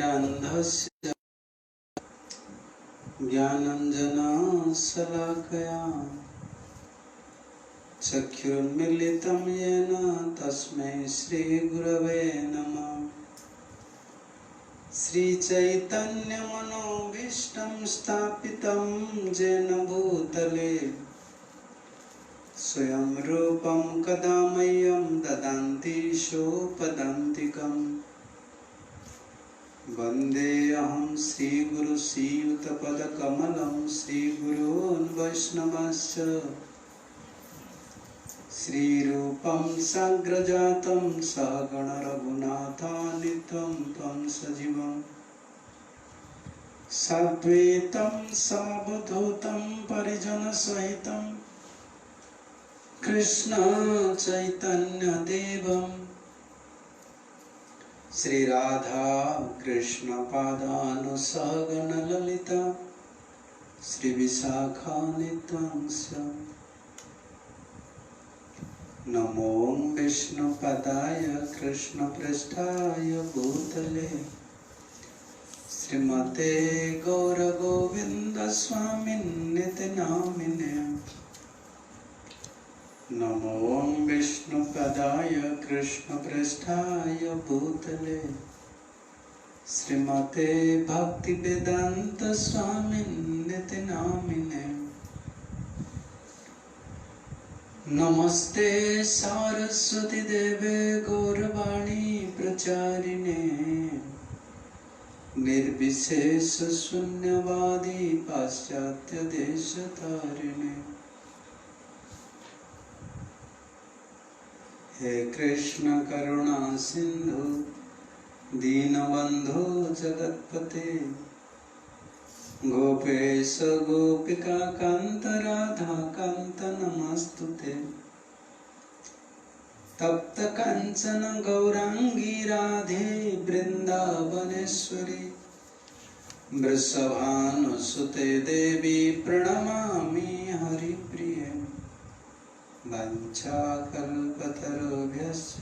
अंधस्य ज्ञानाञ्जनशलाकया चक्षुरुन्मीलितं येन तस्मै श्रीगुरवे नमः। श्रीचैतन्यमनोभीष्टं स्थापितं येन भूतले स्वयं रूपं कदा मह्यं ददाति सोपदान्तिकम्। वन्देऽहं श्रीगुरु श्रीयुतपदकमलं श्रीगुरून् वैष्णवश्च श्रीरूपं साग्रजातं सहगण रघुनाथान्वितं तं सजीवं साद्वैतं सावधूतं परिजनसहितं कृष्ण चैतन्यदेवं श्री राधा कृष्ण पादानुसहगण ललिता श्री विशाखान्वितंस्य। नमो विष्णुपदाय कृष्णपृष्ठाय भूतले श्रीमते गौरगोविन्दस्वामिन्निति नामिने। नमो विष्णुपदाय कृष्णपृष्ठाय भूतले श्रीमते भक्तिवेदान्तस्वामिन्निति नामिने। नमस्ते सारस्वती देवे गौरवाणी प्रचारिणे निर्विशेष शून्यवादी पाश्चात्य देशतारिणे। हे कृष्ण करुणा सिंधु दीनबंधु जगत्पते गोपेश गोपिका कांत राधा कांत नमस्तुते। तप्त कांचन गौरांगी राधे वृंदावनेश्वरी वृषभानुसुते देवी प्रणमामि हरिप्रिये। वाञ्छाकल्पतरुभ्यश्च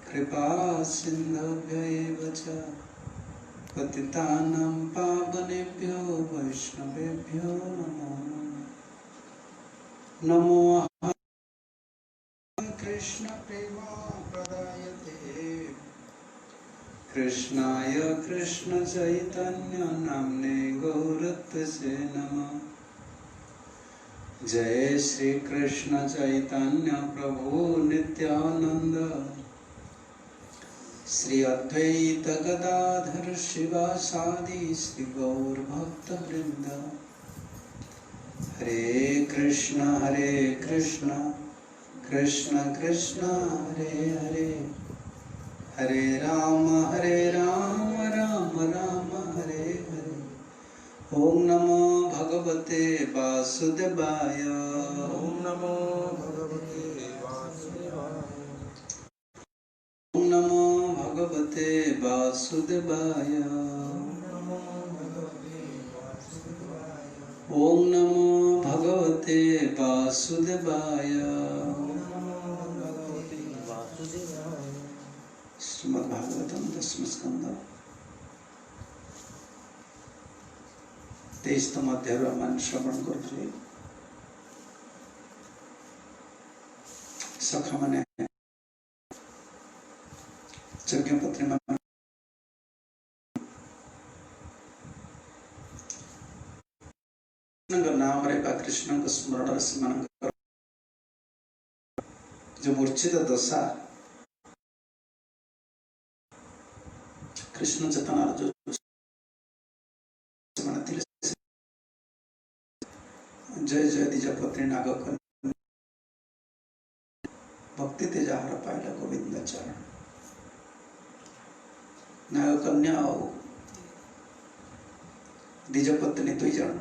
कृपा सिन्धुभ्यैव च पतितानां पावनेभ्यो वैष्णवेभ्यो नमो नमो। कृष्ण प्रेमा प्रदायते कृष्णाय कृष्ण चैतन्य नाम्ने गौरत्वसे नमः। जय श्री कृष्ण चैतन्य प्रभु नित्यानंद श्री अद्वैत गदाधर शिवासादि श्री गौर भक्त वृंद। हरे कृष्ण कृष्ण कृष्ण हरे हरे हरे राम राम राम हरे हरे। ओम नमो भगवते वासुदेवाय। ओम नमो भगवते वासुदेवाय। ओम नमो भगवते वासुदेवाय। ओम नमो भगवते वासुदेवाय। श्रीमद्भागवतम दशम स्कंद 23तम अध्याय आम श्रवण करुँ। सखा माने यज्ञपत्नी नाम रे कृष्ण स्मरण से जो मूर्छित दशा कृष्ण चेतनार जो जय जय द्विज पत्नी नाग भक्ति तेजार पाइला गोविंद चरण। नाग कन्या और द्विज पत्नी दुई जन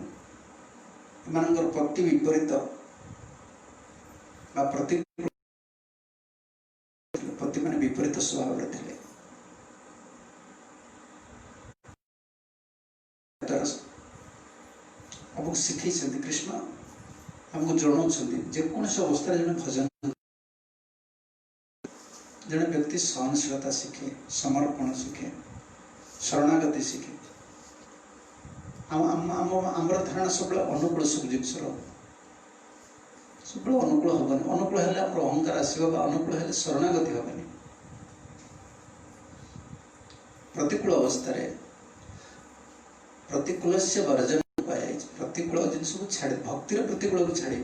एमानकर प्रति विपरीत पति माने विपरीत स्वभाव थे। हमको शिखी कृष्ण हमको जनाऊँ जेकोसी अवस्था जन भजन जड़े व्यक्ति सहनशीलता शिखे समर्पण शिखे शरणागति शिखे आमर धारणा सब अनुकूल सब जिन सब अनुकूल हेनी अनुकूल हेल्ले अहंकार आसो अनुकूल हेल्ले शरणागति हेनी प्रतिकूल अवस्था प्रतिकूल से वर्जन प्रतिकूल जिन छाड़ भक्तिर प्रतिकूल को छाड़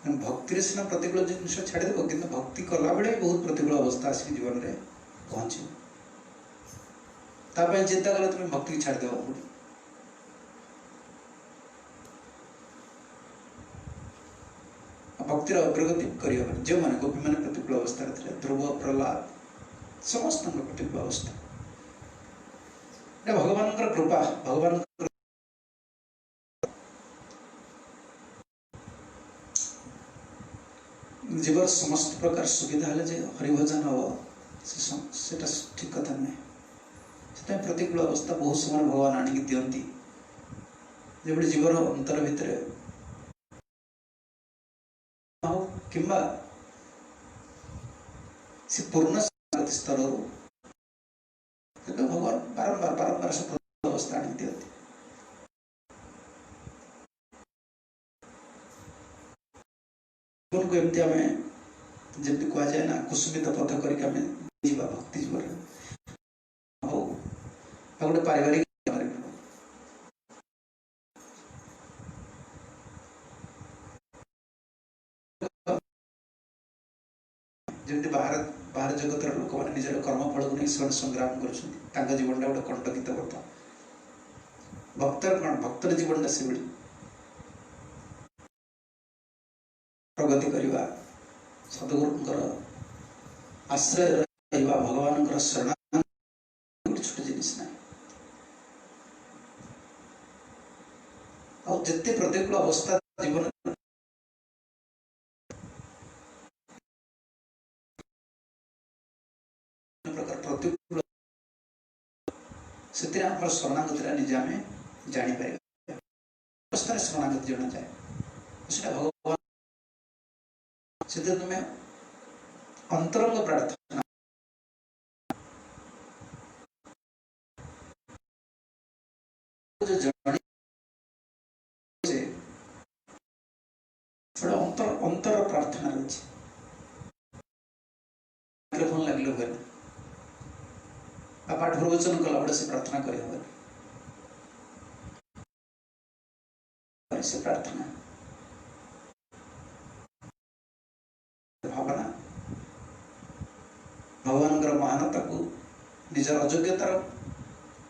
भक्ति सीना प्रतिकूल जिन छाड़देव कि भक्ति कला बेले बहुत प्रतिकूल अवस्था आसिक जीवन में पहुँच चिंता कले तुम भक्ति की छाड़देव भक्तिर अग्रगति कर जो मैंने गोपी मैंने प्रतिकूल अवस्था थे ध्रुव प्रहलाद समस्त प्रतिकूल अवस्था भगवान कृपा भगवान जीवर समस्त प्रकार सुविधा है जे हरिभजन हम से ठीक कथा नुहे से प्रतिकूल अवस्था बहुत समय भगवान आणिक दियंती जो जीवर अंतर भितर किंबा से पूर्ण स्तर भगवान बारंबार बारंबार से अवस्था आनी दियंती को एमती आम जमी कह जाए ना कुसुमित पथ करके भक्ति जीवन हो गोटे पारिवारिक जमी बाहर बाहर जगत लोक मैंने निजर कर्मफल को नहीं संग्राम कर जीवन गोटे कंटकित कथा भक्तर कौन भक्तर जीवन से प्रगति करवा सदगुरुंकर आश्रय रहा भगवान शरण छोट जिनिस ना जिते प्रतिकूल अवस्था जीवन प्रकार प्रतिकूल से शरणागति निजे आम जापर अवस्था शरणागति जना जाए भगवान से तुम्हें अंतरंग प्रार्थना अंतर प्रार्थना रही माइक्रोफोन लगे हुए पाठ प्रवचन कला बड़े से प्रार्थना कर से प्रार्थना भावना भगवान महानता को निजर अयोग्यतार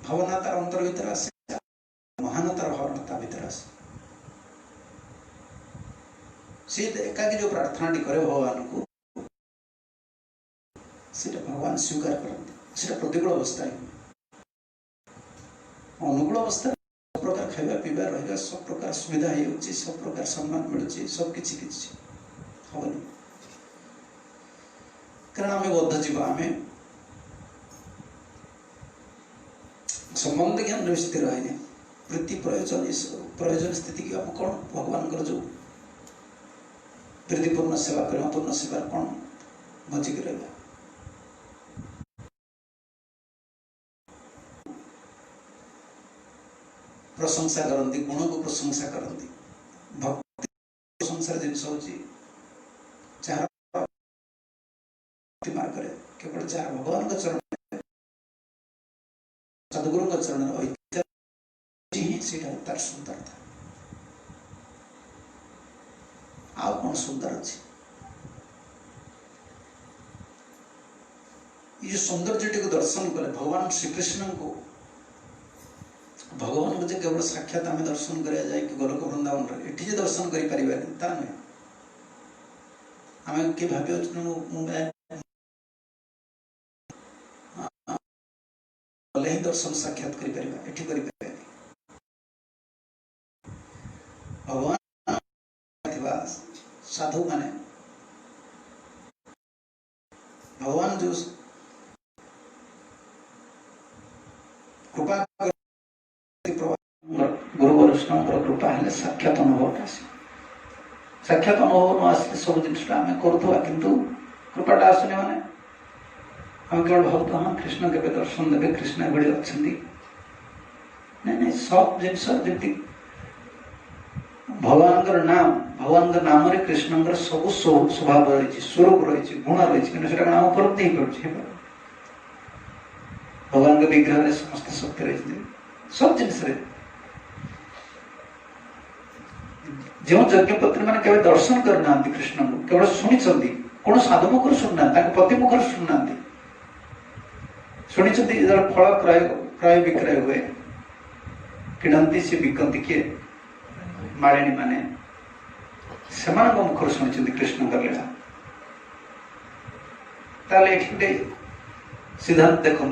भावना तार अंतर भीतर आसे महानतार भावना भीतर आसे एकाकी जो प्रार्थना करे भगवान को भगवान स्वीकार करते प्रतिकूल अवस्था अनुकूल अवस्था सब प्रकार खाଇବା पीवा रहा सब प्रकार सुविधा हो सब प्रकार सम्मान मिलूँ सब किसी हेनी कारण आम बद्ध जीव आम संबंध ज्ञान स्थित रहे प्रीति प्रयोजन स्थिति की आम कौन भगवान जो प्रीतिपूर्ण सेवा प्रेमपूर्ण सेवा कौन बचिक रहा प्रशंसा करती गुण को प्रशंसा करती भक्ति प्रशंसार जिन मार्ग केवल जहाँ भगवान चरण सदगुरु चरण तार सुंदरता आउ कौन सुंदर अच्छी ये सौंदर्य को दर्शन कले भगवान श्रीकृष्ण को भगवान को केवल साक्षात आम दर्शन करा जाए कि गोलक वृंदावन ये दर्शन कर नुहे आम किए भाव ही दर्शन साक्षात कर भगवान साधु माने भगवान जो कृपा गुरु वैष्णव कृपा है साक्षात अनुभव साक्षात अनुभव न आस सब जिन आम करुवा किंतु कृपाटा आसुनि माने आम केवल भावत हाँ कृष्ण के दर्शन देवे कृष्ण एभली अच्छा नहीं सब जिनस जमी भगवान नाम भगवान नाम कृष्ण सब स्वभाव रही स्वरूप रही गुण रही कि आम उपलब्धि भगवान के विग्रह समस्त शक्ति रही सब जिनस जो यज्ञपत्री मैंने केवल दर्शन करना कृष्ण को केवल शुणी कौन साधु मुखर शुणुना पति मुखर शुणुना शुणी फल क्रय विक्रय हुए किणती सी बिकती किए मालिनी माने से मुखर शुणी कृष्ण लीला ताले गोटे सिद्धांत देखु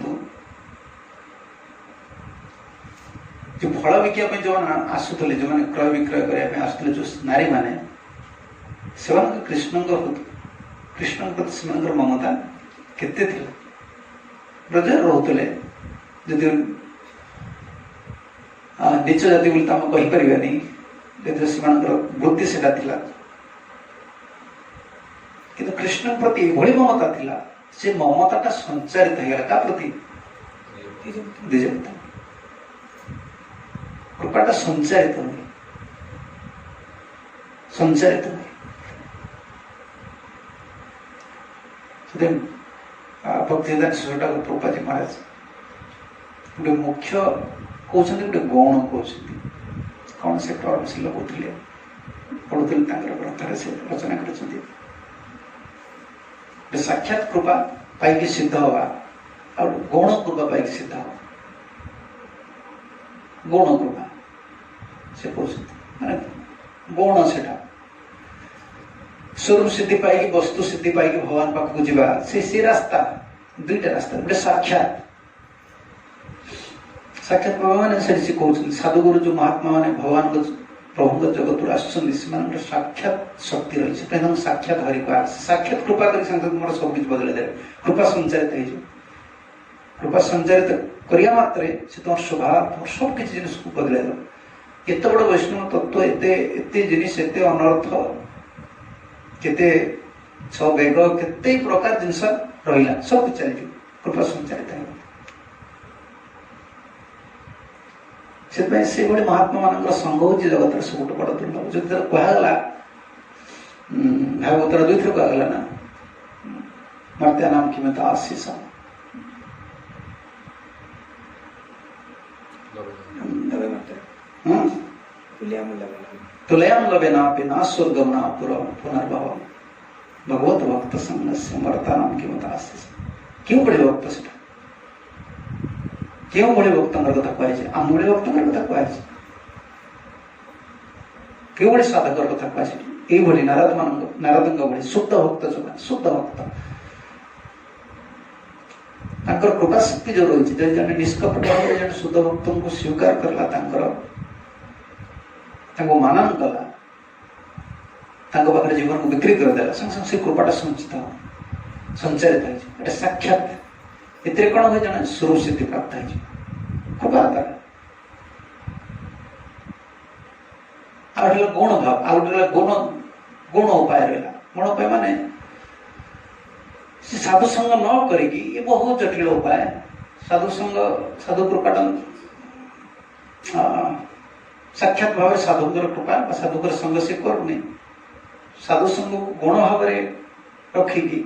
जो फल बिका जो आसुले जो मैंने क्रय विक्रय करने आसुले जो नारी माने से कृष्ण प्रति से ममता केते ब्रज रोते जदि नीच जाति बोली तो आम कहीपर जदि से वृत्ति से किंतु कृष्ण प्रति यही ममता थिला से ममता संचारित होगा क्या प्रति द्विजवता कृपाटा संचारित हुए भक्तिदान शिशुटा प्रभुपाद महाराज गोटे मुख्य कहते गोटे गौण कहते कौन से से लगुले पढ़ुले ग्रंथ से रचना कर साक्षात कृपा पाई सिद्ध हवा और गौण कृपा पाई सिद्ध हवा गौण कृपा से माने गौण से स्वरूप सिद्धि पाई वस्तु सिद्धि पाई भगवान पाख को जीवा से रास्ता दुईटा रास्ता गोटे साक्षात प्रभा मैंने से कहते साधुगुरु जो महात्मा मैंने भगवान को प्रभु जगत आसुच्च साक्षात शक्ति रही साक्षात हरि को साक्षात कृपा कर मोर सब किसी बदल दे कृपा संचारित कृपा संचारित करिया मात्रे से तुम स्वभाव तुम सब किसी जिनिस को बदल दे एत बड़ वैष्णव तत्व एते जिनिस एते अनर्थ केते वेग केते प्रकार जिनस रहा सब चल कृपा संचारित से बड़े महात्मा मान संघ हूँ जगत सब बड़ दुर्लभ जो कहगला भागवत दुई थर कहगला ना मर्त्या नाम किमत आशीष तुलयाम लवे ना स्वर्गम ना पुनर्भव भगवत भक्त संग से मर्ता नाम किमत आशीष क्यों बड़े भक्त से क्यों बड़े भक्त कथा कहुए आम बड़े भक्त कथा कहुए क्यों बड़े साधक कथा कहुए ये नारद भाई शुद्ध भक्त जो शुद्ध भक्त कृपा शक्ति जो रही जन निष्कपट भाव जन शुद्ध भक्त को स्वीकार करला मानन कला पाखे जीवन को बिक्री करदेला संग से कृपाटा संचारित हो साक्षात एते कौन हुए जन स्वरूप सिद्धि प्राप्त हो कृपा आउट गुण भाव आउट गुण उपाय रहा गुण उपाय माने साधु संग न करिकी ये बहुत जटिल उपाय साधु संग साधु कृपाटा साक्षात भाव साधुकर कृपा साधुकर संग से करूनी साधु संग गुण भाव रखिकी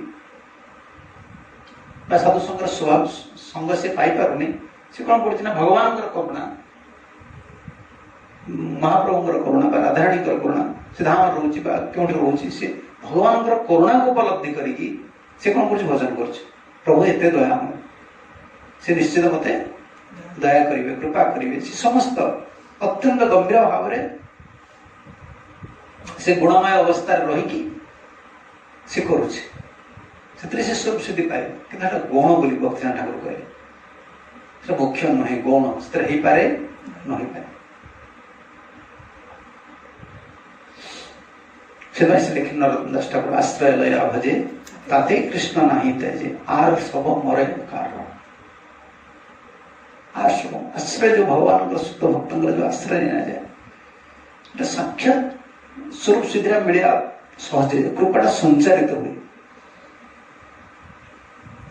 साधु संग स्वभाव संग से पाई पारुनी से कौन पड़ना भगवान करुणा महाप्रभु करुणा राधाराणी करुणा से धाम रोचे क्यों रोचे से भगवान करुणा को उपलब्धि करी से कौन कर भजन कर प्रभु एत दया से निश्चित मत दया करेंगे कृपा करेंगे समस्त अत्यंत गंभीर भाव से गुणमय अवस्था रही से करुचे से स्वरूप सिद्धि पाए कि गौण बोली भक्तिनाथ ठाकुर कहे मुख्य नुहे गौण से हो पारे न हो पारे से लिखे नरोत्तम दास ठाकुर आश्रय लया भजे ताते कृष्ण नाही तेजे आर सब मरे कारण आश्रय जो भगवान शुद्ध भक्त जो आश्रय लेना जाए साक्षात स्वरूप सिद्धिरा मिलिया सहज कृपाटा संचारित हुए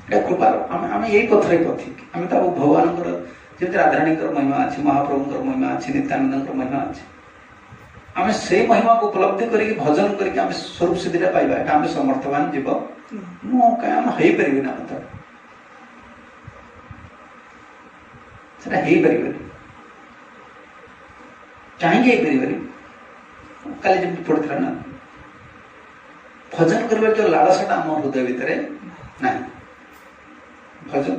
এটা କୃପା ଆମେ ଏଇ ପଥରେ ପଥିକ ଆମେ ତାକୁ ଭଗବାନଙ୍କର ଯେମିତି ରାଧାରାଣୀଙ୍କର ମହିମା ଅଛି, ମହାପ୍ରଭୁଙ୍କର ମହିମା ଅଛି, ନିତ୍ୟାନନ୍ଦଙ୍କର ମହିମା ଅଛି, ଆମେ ସେଇ ମହିମାକୁ ଉପଲବ୍ଧି କରିକି ଭଜନ କରିକି ଆମେ ସ୍ୱରୂପ ସିଦ୍ଧିଟା ପାଇବା। ଏଟା ଆମେ ସମର୍ଥବାନ ଯିବ ମୁଁ କାହିଁ ଆମେ ହେଇପାରିବି ନା ମତେ ସେଟା ହେଇପାରିବନି। କାହିଁକି ହେଇପାରିବନି? କାଲି ଯେମିତି ପଡିଥିଲା ନା, ଭଜନ କରିବାର ଯୋଉ ଲାଳସାଟା ଆମ ହୃଦୟ ଭିତରେ ନାହିଁ।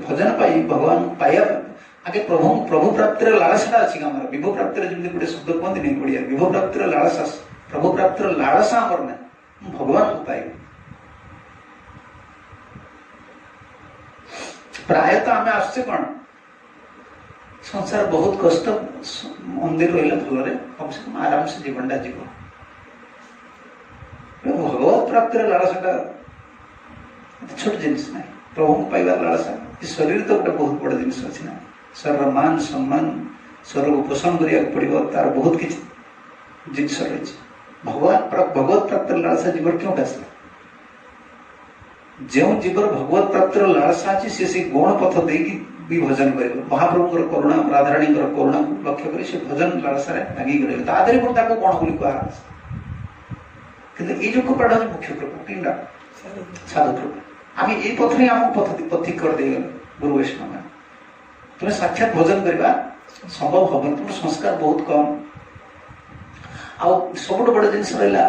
ଭଜନ ପାଇଁ ଭଗବାନ ପାଇବା ଆଗେ ପ୍ରଭୁ ପ୍ରାପ୍ତିର ଲାଳସାଟା ଅଛି ଆମର। ବିଭୁ ପ୍ରାପ୍ତିର ଯେମିତି ଗୋଟେ ଶବ୍ଦ କୁହନ୍ତିନି ଓଡ଼ିଆ, ବିଭୁ ପ୍ରାପ୍ତିର ଲାଳସା, ପ୍ରଭୁ ପ୍ରାପ୍ତିର ଲାଳସା ଆମର ନାହିଁ। ମୁଁ ଭଗବାନଙ୍କୁ ପାଇବି। ପ୍ରାୟତଃ ଆମେ ଆସୁଛେ କଣ, ସଂସାର ବହୁତ କଷ୍ଟ, ମନ୍ଦିର ରହିଲେ ଭଲରେ କମ ସେ କମ ଆରାମସେ ଜୀବନଟା ଯିବ। ଭଗବତ ପ୍ରାପ୍ତିର ଲାଳସାଟା ଛୋଟ ଜିନିଷ ନାହିଁ। ପ୍ରଭୁଙ୍କୁ ପାଇବାର ଲାଳସା, ଏ ଶରୀର ତ ଗୋଟେ ବହୁତ ବଡ଼ ଜିନିଷ ଅଛି ନା। ଶରୀରର ମାନ ସମ୍ମାନ, ଶରୀରକୁ ପୋଷଣ କରିବାକୁ ପଡ଼ିବ, ତାର ବହୁତ କିଛି ଜିନିଷ ରହିଛି। ଭଗବତ ପ୍ରାପ୍ତିର ଲାଳସା ଜୀବର କେଉଁଠି ଆସିଲା? ଯେଉଁ ଜୀବର ଭଗବତ ପ୍ରାପ୍ତିର ଲାଳସା ଅଛି ସେ ସେଇ ଗୌଣ ପଥ ଦେଇକି ବି ଭଜନ କରିବ। ମହାପ୍ରଭୁଙ୍କର କରୁଣା, ରାଧାରାଣୀଙ୍କର କରୁଣାକୁ ଲକ୍ଷ୍ୟ କରି ସେ ଭଜନ ଲାଳସାରେ ଲାଗିକି ରହିବ। ତା ଦେହରେ ପୁଣି ତାକୁ ଗଣ ବୋଲି କୁହାଯାଉଛି। କିନ୍ତୁ ଏଇ ଯୋଉ କୃପାଟା ହେଉଛି ମୁଖ୍ୟ କୃପା, କିମ୍ବା ସାଧୁ କୃପା। ଆମେ ଏଇ ପଥରେ ଆମକୁ ପଥିକ କରିଦେଇଗଲେ ଗୁରୁ ବୈଷ୍ଣବ। ତୁମେ ସାକ୍ଷାତ ଭଜନ କରିବା ସମ୍ଭବ ହବନି, ତୁମର ସଂସ୍କାର ବହୁତ କମ୍। ଆଉ ସବୁଠୁ ବଡ଼ ଜିନିଷ ରହିଲା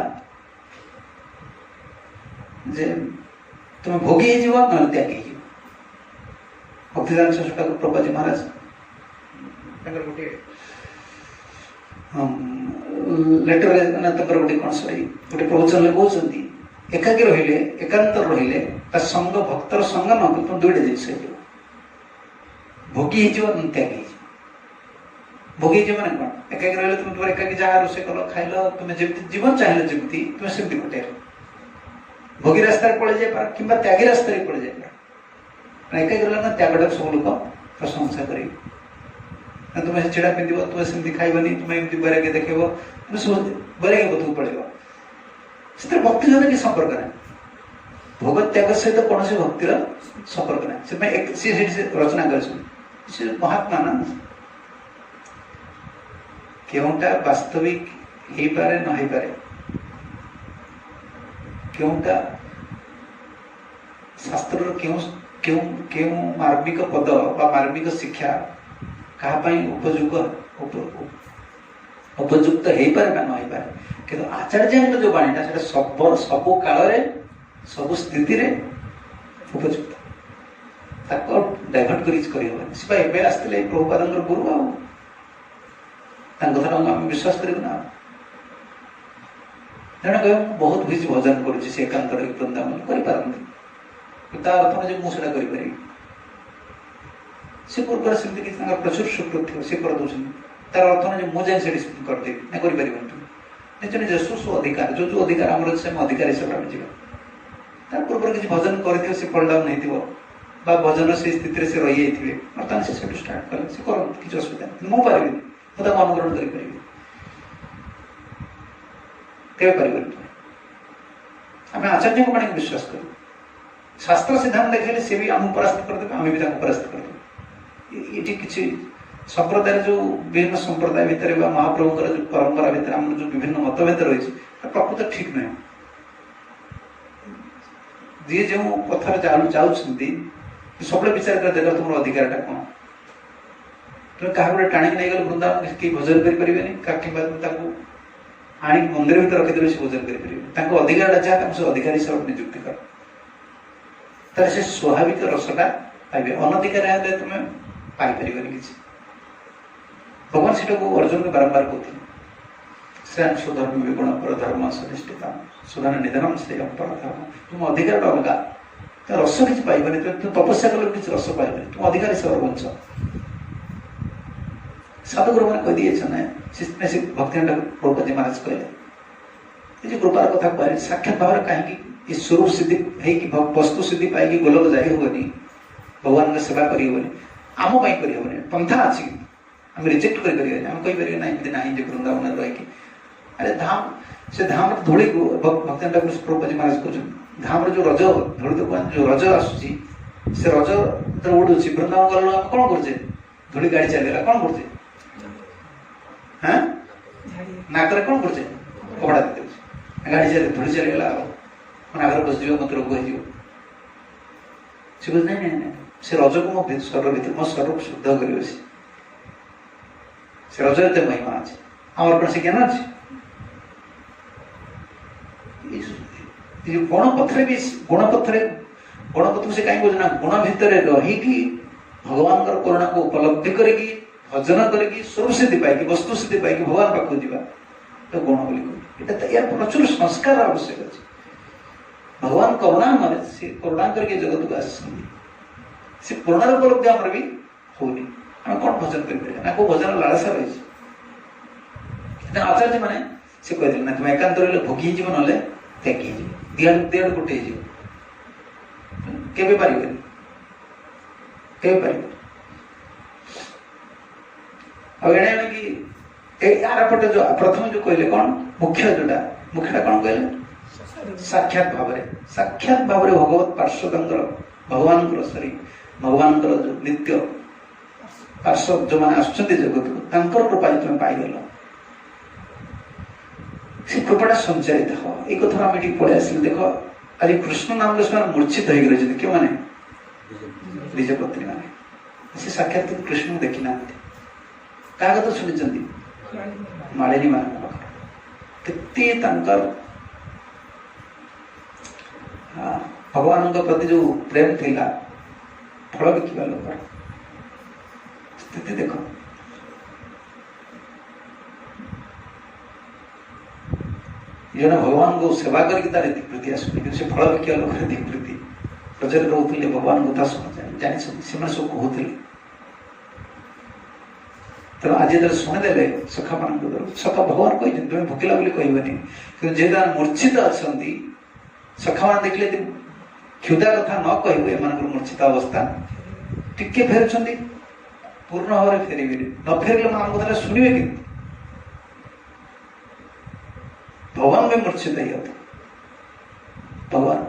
ଯେ ତୁମେ ଭୋଗୀ ହେଇଯିବ, ନହେଲେ ତ୍ୟାଗୀ ହେଇଯିବ। ଭକ୍ତିଦାନ ଠାକୁର ପ୍ରଭୁଜୀ ମହାରାଜ ତାଙ୍କର ଗୋଟିଏ ଲେଟରରେ ତାଙ୍କର ଗୋଟେ କଣ ସରି ଗୋଟେ ପ୍ରବଚନରେ କହୁଛନ୍ତି, ଏକାକୀ ରହିଲେ, ଏକାନ୍ତ ରହିଲେ, ତା ସଙ୍ଗ ଭକ୍ତର ସଙ୍ଗ ନ କଲେ ତୁମ ଦୁଇଟା ଜିନିଷ ହେଇଯିବ। ଭୋଗୀ ହେଇଯିବ, ତ୍ୟାଗୀ ହେଇଯିବ। ଭୋଗୀ ହେଇଯିବ ମାନେ କଣ? ଏକାକୀ ରହିଲେ ତୁମେ ତୁମର ଏକାକୀ ଯାହା ରୋଷେଇ କଲ, ଖାଇଲ, ତୁମେ ଯେମିତି ଜୀବନ ଚାହିଁଲ ଯେମିତି ତୁମେ ସେମିତି କଟେଇଲ। ଭୋଗୀ ରାସ୍ତାରେ ପଳେଇ ଯାଇପାର କିମ୍ବା ତ୍ୟାଗୀ ରାସ୍ତାରେ ପଳେଇ ଯାଇପାର। ଏକାକୀ ରହିଲେ ନା ତ୍ୟାଗଟାକୁ ସବୁ ଲୋକ ପ୍ରଶଂସା କରିବେ। ତୁମେ ସେ ଛିଡ଼ା ପିନ୍ଧିବ, ତୁମେ ସେମିତି ଖାଇବନି, ତୁମେ ଏମିତି ବୈରାଗ୍ୟ ଦେଖେଇବ, ତୁମେ ସବୁ ବୈରାଗ୍ୟ ପଥକୁ ପଳେଇବ। ସେଥିରେ ଭକ୍ତି ସହିତ କିଛି ସମ୍ପର୍କ ନାହିଁ। ଭୋଗ ତ୍ୟାଗ ସହିତ କୌଣସି ଭକ୍ତିର ସମ୍ପର୍କ ନାହିଁ। ସେଥିପାଇଁ ସିଏ ସେଠି ରଚନା କରିଛନ୍ତି, ସେ ମହାତ୍ମା ନା, କେଉଁଟା ବାସ୍ତବିକ ହେଇପାରେ ନ ହେଇପାରେ, କେଉଁଟା ଶାସ୍ତ୍ରର କେଉଁ ମାର୍ମିକ ପଦ ବା ମାର୍ମିକ ଶିକ୍ଷା କାହା ପାଇଁ ଉପଯୁକ୍ତ ହେଇପାରେ ବା ନ ହେଇପାରେ, କିନ୍ତୁ ଆଚାର୍ଯ୍ୟଙ୍କ ଯୋଉ ବାଣୀଟା ସେଟା ସବୁ କାଳରେ ସବୁ ସ୍ଥିତିରେ ଉପଯୁକ୍ତ। ତାକୁ ଡାଇଭର୍ଟ କରି କରିହେବନି। ସେ ଏବେ ଆସିଥିଲେ ପ୍ରଭୁପାଦଙ୍କର ଗୁରୁ, ଆଉ ତାଙ୍କ କଥାଟା ଆମେ ବିଶ୍ୱାସ କରିବୁ ନା। ଜଣେ କହିବ ମୁଁ ବହୁତ କିଛି ଭଜନ କରୁଛି, ସେ ଏକାନ୍ତରେ ବୃନ୍ଦାବନ କରିପାରନ୍ତି, ତା ଅର୍ଥ ନୁହେଁ ଯେ ମୁଁ ସେଟା କରିପାରିବି। ସେ ପୂର୍ବରୁ ସେମିତି କିଛି ତାଙ୍କର ପ୍ରଚୁର ସୁକୃତ ଥିବ, ସେ କରିଦେଉଛନ୍ତି। ତାର ଅର୍ଥ ନୁହେଁ ଯେ ମୁଁ ଯାଇ ସେଠି କରିଦେବି, ନା କରିପାରିବନି। ତୁମେ ନିଜ ନିଜସ୍ୱ ଅଧିକାର, ଯୋଉ ଅଧିକାର ଆମର ଅଛି, ସେ ଅଧିକାର ହିସାବରେ ଆମେ ଯିବା। ତା ପୂର୍ବରୁ କିଛି ଭଜନ କରିଥିବ, ସେ ଫଲ୍ ଡାଉନ୍ ହେଇଥିବ, ବା ଭଜନ ସେଇ ସ୍ଥିତିରେ ସେ ରହିଯାଇଥିବେ, ବର୍ତ୍ତମାନ ସେ ସେଠୁ ଷ୍ଟାର୍ଟ କଲେ, ସେ କରନ୍ତୁ, କିଛି ଅସୁବିଧା ନାହିଁ। ମୁଁ ପାରିବିନି, ମୁଁ ତାକୁ ଅନୁକରଣ କରିପାରିବି, କେବେ ପାରିବନି। ଆମେ ଆଚାର୍ଯ୍ୟଙ୍କ ବାଣୀକୁ ବିଶ୍ୱାସ କରୁ। ଶାସ୍ତ୍ର ସିଦ୍ଧାନ୍ତ ଦେଖିଲେ ସେ ବି ଆମକୁ ପରାସ୍ତ କରିଦେବେ, ଆମେ ବି ତାଙ୍କୁ ପରାସ୍ତ କରିଦେବୁ। ଏଠି କିଛି ସମ୍ପ୍ରଦାୟର ଯୋଉ ବିଭିନ୍ନ ସମ୍ପ୍ରଦାୟ ଭିତରେ ବା ମହାପ୍ରଭୁଙ୍କର ଯୋଉ ପରମ୍ପରା ଭିତରେ ଆମର ଯୋଉ ବିଭିନ୍ନ ମତଭେଦ ରହିଛି, ପ୍ରକୃତ ଠିକ ନୁହେଁ। ଯିଏ ଯେଉଁ ପଥରେ ଯାଉଛନ୍ତି ସବୁବେଳେ ବିଚାର କରି ଦେଖ ତୁମର ଅଧିକାରଟା କଣ। ତୁମେ କାହାକୁ ଗୋଟେ ଟାଣିକି ନେଇଗଲେ ବୃନ୍ଦାବନ କେହି ଭଜନ କରିପାରିବେନି, କିମ୍ବା ତାଙ୍କୁ ଆଣିକି ମନ୍ଦିର ଭିତରେ ରଖିଦେଲେ ସେ ଭଜନ କରିପାରିବେ। ତାଙ୍କ ଅଧିକାରଟା ଯାହା, ତାଙ୍କୁ ସେ ଅଧିକାର ହିସାବରେ ନିଯୁକ୍ତି କର, ତାହେଲେ ସେ ସ୍ୱାଭାବିକ ରସଟା ପାଇବେ। ଅନଧିକାର ହେଲେ ତୁମେ ପାଇପାରିବନି କିଛି। ଭଗବାନ ସେଟାକୁ ଅର୍ଜୁନକୁ ବାରମ୍ବାର କହୁଥିଲେ, ଶ୍ରେୟାନ୍ ସୁଧର୍ମ ବିଗୁଣ ପର ଧର୍ମ ସନିଷ୍ଠିତ ସୁଧନ ନିଧନମ ଶ୍ରେୟମ୍ ପର ଧର୍ମ। ତୁମ ଅଧିକାରଟା ଅଲଗା, ତା ରସ କିଛି ପାଇବନି। ତୁମେ ତପସ୍ୟା କଲେ କିଛି ରସ ପାଇବନି, ତୁମ ଅଧିକାର ହିସାବରେ ବଞ୍ଚ। ସାଧୁଗୁରୁମାନେ କହିଦିଏଛ ନା, ସେ ଭକ୍ତିନାଥ ପ୍ରଭୁପତି ମହାରାଜ କହିଲେ, ଏ ଯୋଉ କୃପାର କଥା କହିଲେ, ସାକ୍ଷାତ ଭାବରେ କାହିଁକି ଏ ସ୍ୱରୂପ ସିଦ୍ଧି ହେଇକି ବସ୍ତୁ ସିଦ୍ଧି ପାଇକି ଗୋଲକ ଯାଇ ହବନି, ଭଗବାନଙ୍କ ସେବା କରିହେବନି, ଆମ ପାଇଁ କରିହେବନି। ପନ୍ଥା ଅଛି, ଆମେ ରିଜେକ୍ଟ କରିପାରିବାନି। ଆମେ କହିପାରିବା ନାହିଁ ଏମିତି ନାହିଁ ଯେ ବୃନ୍ଦାବନରେ ରହିକି ଆରେ ସେ ଧାମର ଧୂଳିକୁ ଭକ୍ତିନାଥ ପ୍ରଭୁପତି ମହାରାଜ କହୁଛନ୍ତି, ଧାମର ଯୋଉ ରଜ ଧୂଳି ଯୋଉ ରଜ ଆସୁଛି, से रज उड़ुची वृंदावन गल आम कौन करचे धूली गाड़ी चलगला कौन करचे हाँ नाक कौन करचे कपड़ा दे गाड़ी चल धूली चलगला नागर बस जीव मत रोग हो से कह नहीं से रज को मो स्वर भर मो स्वर को शुद्ध कर से रज एत महिमा अच्छे आम कौन से ज्ञान अच्छे गणपथरे भी गणपथरे गणपथ से कहीं बोलना गुण भितर रहीकि भगवान करुणा को उपलब्धि करके भजन करके स्वरूप सिद्धि पाई वस्तु सिद्धि पाई भगवान पाक जावा तो गुण बोली यार प्रचुर संस्कार आवश्यक अच्छे भगवान करुणा माने से करुणा करके जगत को आसी करुणार उपलब्धि आम भी होनी आम कौन भजन कर भजन लालसा रही आचार्य मैंने से कहते ना तुम एकांत रही भोगी जीव ना त्यागी दिहाड़ गोटे केबे पारिबेनि केबे पारिबेनि अब एणे कि यार पटे जो प्रथम जो कहले कौन मुख्यटा कौन कहले साक्षात भाव रे भगवत पार्श्वदंगर भगवान सॉरी भगवान जो नित्य पार्श्व जो मैंने आसुच्चंदी जगत को तांकर कृपा जो तुम पाइगल से कृपाटा संचारित हो एक कथा आम ये पलि आसिल देख आज कृष्ण नाम से मूर्छित हो रही क्यों मैंने निज पत्नी मैंने से साक्षात कृष्ण को देखी ना क्या कथा शुणी मालिनी मान केते भगवान प्रति जो प्रेम थिला फल देखा लोक स्थिति देख जन भगवान को सेवा करके तार प्रीति आसुनी से फल देखा लोक प्रीति रजरे रोते भगवान कथा शुणी जानी सब कहते तेना आज जो शुणीदे सखा मान सखा भगवान कही तुम्हें भोकिला बोली कहबनी जेहदा मूर्छित अच्छा सखा मान देखले क्षुदा कथा न कहबे एम मूर्छित अवस्था टिके फेरुंट पूर्ण भाव में फेरबे न फेरले आम कथा शुणे कि भगवान भी मूर्छित भगवान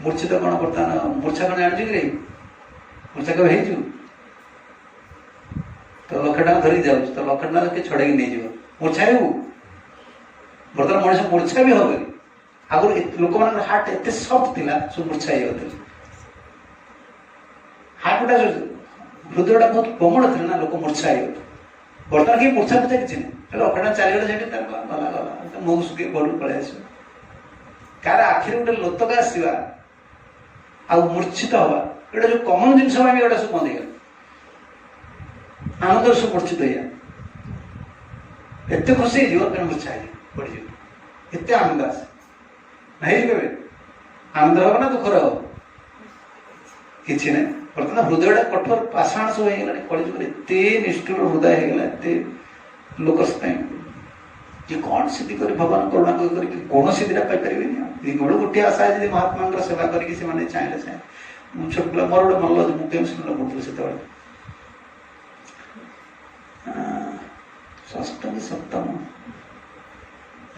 मूर्छित कौन बर्तमान मूर्छा कौन जानी कि मूर्छा कब हो तो लक्ष टाँग धरिक जाऊँ तो लक्ष टाँग के छड़े नहीं जीव मूर्छा हो बर्तमान मनुष्य मूर्छा भी हम आगुरी लोक मान हार्ट एत सफ्ट थी सब मूर्छा हो हार्ट गुटा हृदयटा बहुत कोमल थी ना लोक मूर्छा हो बर्तमान कि मूर्छा पूछा किसी नहीं लक्ष टाँग चलीगला से गला गला मुख सुखी घर पलि आस कार आखिर गोटे लोतक आसवा आ मूर्छित हवा ये जो कमन जिन सब बंद हो आनंद सब मूर्छित एत खुशी हो मूर्छा पड़ एत आनंद आसे नहीं आनंद हम ना दुखर हम कि ना बर्तमान हृदयटा कठोर पाषाण सब हो कलयुग एत निष्ठुर हृदय होगा एत लोक जी कौन सिद्धि कर भगवान करुणा कौन सिद्धिटा पाइपर गोटे आशा है महात्मा सेवा करके चाहिए चाहे छोट पिला मोर गोटे मन लगे मुझे स्कूल पढ़ुली से षष्ठ सप्तम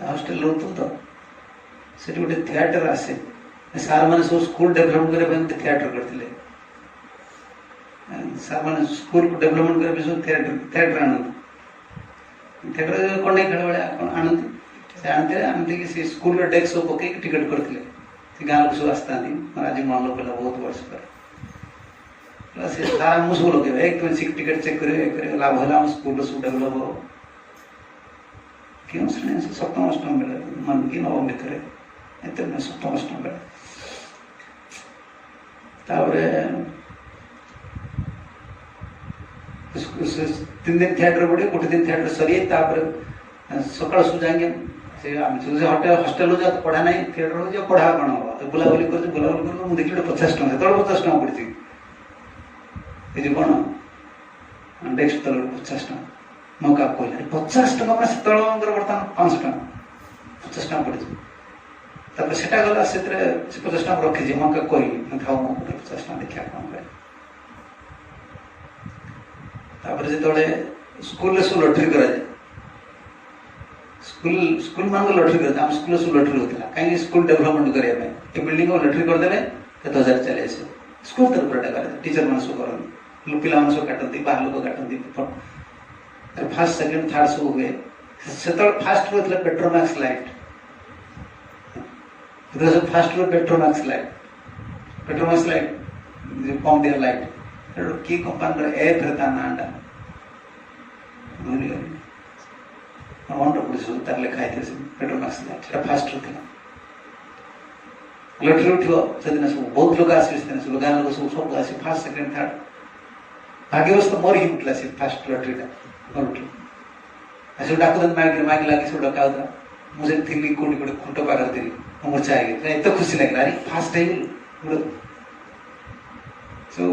हॉस्टेल रोतु तो से गोटे थिएटर आसे सार मैंने सब स्कूल डेभलपमेंट करने थिएटर करते सार मैंने स्कूल को डेभलपमेंट करने सब थिएटर आनंद थिएटर कंडे खेल भाया आनंद से आनते कि स्कूल डेस्क सब पकई टिकेट करते गाँव को सब आसता आज मन पड़ा बहुत वर्ष पर से सारा मुझे सब लगे एक टिकेट चेक कर लाभ है स्कूल सब डेभलप हो क्यों श्रेणी सप्तम अष्टम बेले मन कि नवम भितर एत सप्तम अष्टम बेले तीन दिन थिएटर पड़े गोटे दिन थिएटर सरी सकाल सब जाएंगे हॉस्टेल हो जाए पढ़ा नहीं थिएटर हो जाए पढ़ा कौन हम तो बुलाबुली कर मुझे देखिए 50 टଙ୍କା से 50 टଙ୍କା पड़ी ये कौन डेस्क तल 50 टଙ୍କା मौका कहला 50 टଙ୍କା मैं से बर्तमान 500 टଙ୍କା 50 टଙ୍କା पड़ी सेटा गला से 50 टଙ୍କା रखी मौका कही था 50 टଙ୍କା देखा कौन करे जो स्कूल सब लटरी कराए स्कूल मान लटरी कर स्कूल सब लटरी होता कहीं स्कूल डेभलपमेंट करने बिल्डिंग लटरी करदे କେତେ ହଜାର ଚାଲି ଆସିବ ସ୍କୁଲ ତରଫରୁ ଏଟା କରେ ଟିଚର ମାନେ ସବୁ କରନ୍ତି ପିଲାମାନେ ସବୁ କାଟନ୍ତି ବାହାର ଲୋକ କାଟନ୍ତି ଫାର୍ଷ୍ଟ ସେକେଣ୍ଡ ଥାର୍ଡ ସବୁ ହୁଏ ସେତେବେଳେ ଫାଷ୍ଟ ଥିଲା ପେଟ୍ରୋମାକ୍ସ ଲାଇଟ୍ ସେତେବେଳେ ସବୁ ଫାଷ୍ଟ ପେଟ୍ରୋମାକ୍ସ ଲାଇଟ୍ ପମ୍ପ ଦିଆ ଲାଇଟ୍ କି କମ୍ପାନୀର ଏଫ୍ରେ ତା ନାଁଟା ଭୁଲିଗଲି ମନେ ପଡ଼ୁଛି ସବୁ ତାର ଲେଖା ହେଇଥିଲା ପେଟ୍ରୋମାକ୍ସ ଲାଇଟ୍ ସେଟା ଫାଷ୍ଟ ଥିଲା ଲଟେରୀ ଉଠିବ ସେଦିନ ସବୁ ବହୁତ ଲୋକ ଆସିବେ ସେଦିନ ସବୁ ଗାଁ ଲୋକ ସବୁ ଆସିବେ ଫାର୍ଷ୍ଟ ସେକେଣ୍ଡ ଥାର୍ଡ ଭାଗ୍ୟବସ୍ତ ମୋର ହିଁ ଉଠିଲା ସେ ଫାଷ୍ଟ ଲଟେରୀଟା ମୋର ଉଠିଲା ସବୁ ଡାକୁଛନ୍ତି ମାଇକି ଲାଗି ସବୁ ଡକା ହଉଥିଲା ମୁଁ ସେଠି ଥିଲି କୋଉଠି ଗୋଟେ ଖୁଣ୍ଟ ପାଖରେ ଥିଲି ମୁଁ ମୂର୍ଚ୍ଛା ହେଇଗଲି ଏତେ ଖୁସି ଲାଗିଲା ଆରେ ଫାଷ୍ଟ ହେଇଗଲି ଗୋଟେ ସବୁ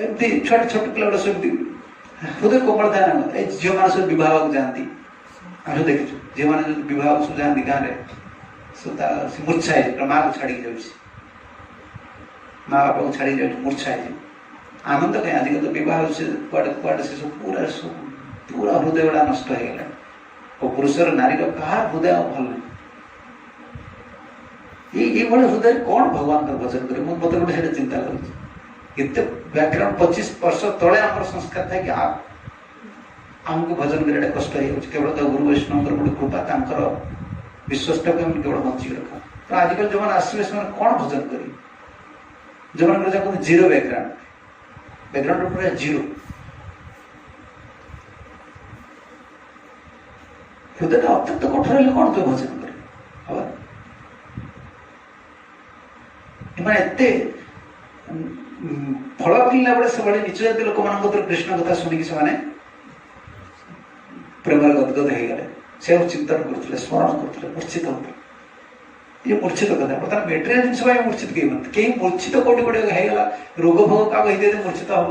ଏମିତି ଛୋଟ ଛୋଟ ପିଲା ଗୁଡ଼ା ସବୁ ହୃଦୟ କୋମଳ ଥାଏ ନା ଏ ଝିଅମାନେ ସବୁ ବିବାହକୁ ଯାଆନ୍ତି ଆମେ ସବୁ ଦେଖିଛୁ ଝିଅମାନେ ଯଦି ବିବାହକୁ ସବୁ ଯାଆନ୍ତି ଗାଁରେ ସେ ମୂର୍ଚ୍ଛା ହେଇଯିବ ମାଆକୁ ଛାଡ଼ିକି ଯାଉଛି ମା ବାପାକୁ ଛାଡ଼ିକି ଯାଉଛି ମୂର୍ଚ୍ଛା ହେଇଯିବ ଆନନ୍ଦ କାହିଁ ଆଜିକାଲି ତ ବିବାହ ସେ କୁଆଡ଼େ ସେ ସବୁ ପୁରା ହୃଦୟ ଗୁଡ଼ା ନଷ୍ଟ ହେଇଗଲାଣି ଓ ପୁରୁଷର ନାରୀର କାହାର ହୃଦୟ ଆଉ ଭଲ ନାହିଁ ଏଇଭଳି ହୃଦୟରେ କ'ଣ ଭଗବାନଙ୍କର ଭଜନ କରିବେ ମତେ ଗୋଟେ ସେଇଟା ଚିନ୍ତା ଲାଗୁଛି ଏତେ ବ୍ୟାକଗ୍ରାଉଣ୍ଡ 25 ବର୍ଷ ତଳେ ଆମର ସଂସ୍କାର ଥାଏ କି ଆମକୁ ଭଜନ କରିବାଟା କଷ୍ଟ ହେଇଯାଉଛି କେବଳ ତ ଗୁରୁ ବୈଷ୍ଣବଙ୍କର ଗୋଟେ କୃପା ତାଙ୍କର ବିଶ୍ୱସ୍ତକୁ ଆମେ କେବଳ ବଞ୍ଚିକି ରଖା ତ ଆଜିକାଲି ଯେଉଁମାନେ ଆସିବେ ସେମାନେ କ'ଣ ଭଜନ କରିବେ ଯେଉଁମାନଙ୍କର ଯାହା କୁହନ୍ତି ଜିରୋ ବ୍ୟାକଗ୍ରାଉଣ୍ଡ ପୁରା ଜିରୋ ହୃଦୟଟା ଅତ୍ୟନ୍ତ କଠୋର ହେଲେ କ'ଣ ତୁ ଭଜନ କରିବେ ହବ ଏମାନେ ଏତେ ଫଳ ପିଲା ବେଳେ ସେଭଳି ନିଜ ଜାତି ଲୋକମାନଙ୍କ କୃଷ୍ଣ କଥା ଶୁଣିକି ସେମାନେ ପ୍ରେମରେ ଗଦଗଦ ହେଇଗଲେ ସେ ଆଉ ଚିନ୍ତନ କରୁଥିଲେ ସ୍ମରଣ କରୁଥିଲେ ମୂର୍ଚ୍ଛିତ ହଉଥିଲେ ଇଏ ମୂର୍ଚ୍ଛିତ କଥା ବର୍ତ୍ତମାନ ମେଟେରିଆଲ ଜିନିଷ ପାଇଁ ମୂର୍ଚ୍ଛିତ କେହି ମୂର୍ଚ୍ଛିତ କୋଉଠି ଗୋଟେ ହେଇଗଲା ରୋଗ ଭୋଗ କାହାକୁ ହେଇଯାଇతే ମୂର୍ଚ୍ଛିତ ହବ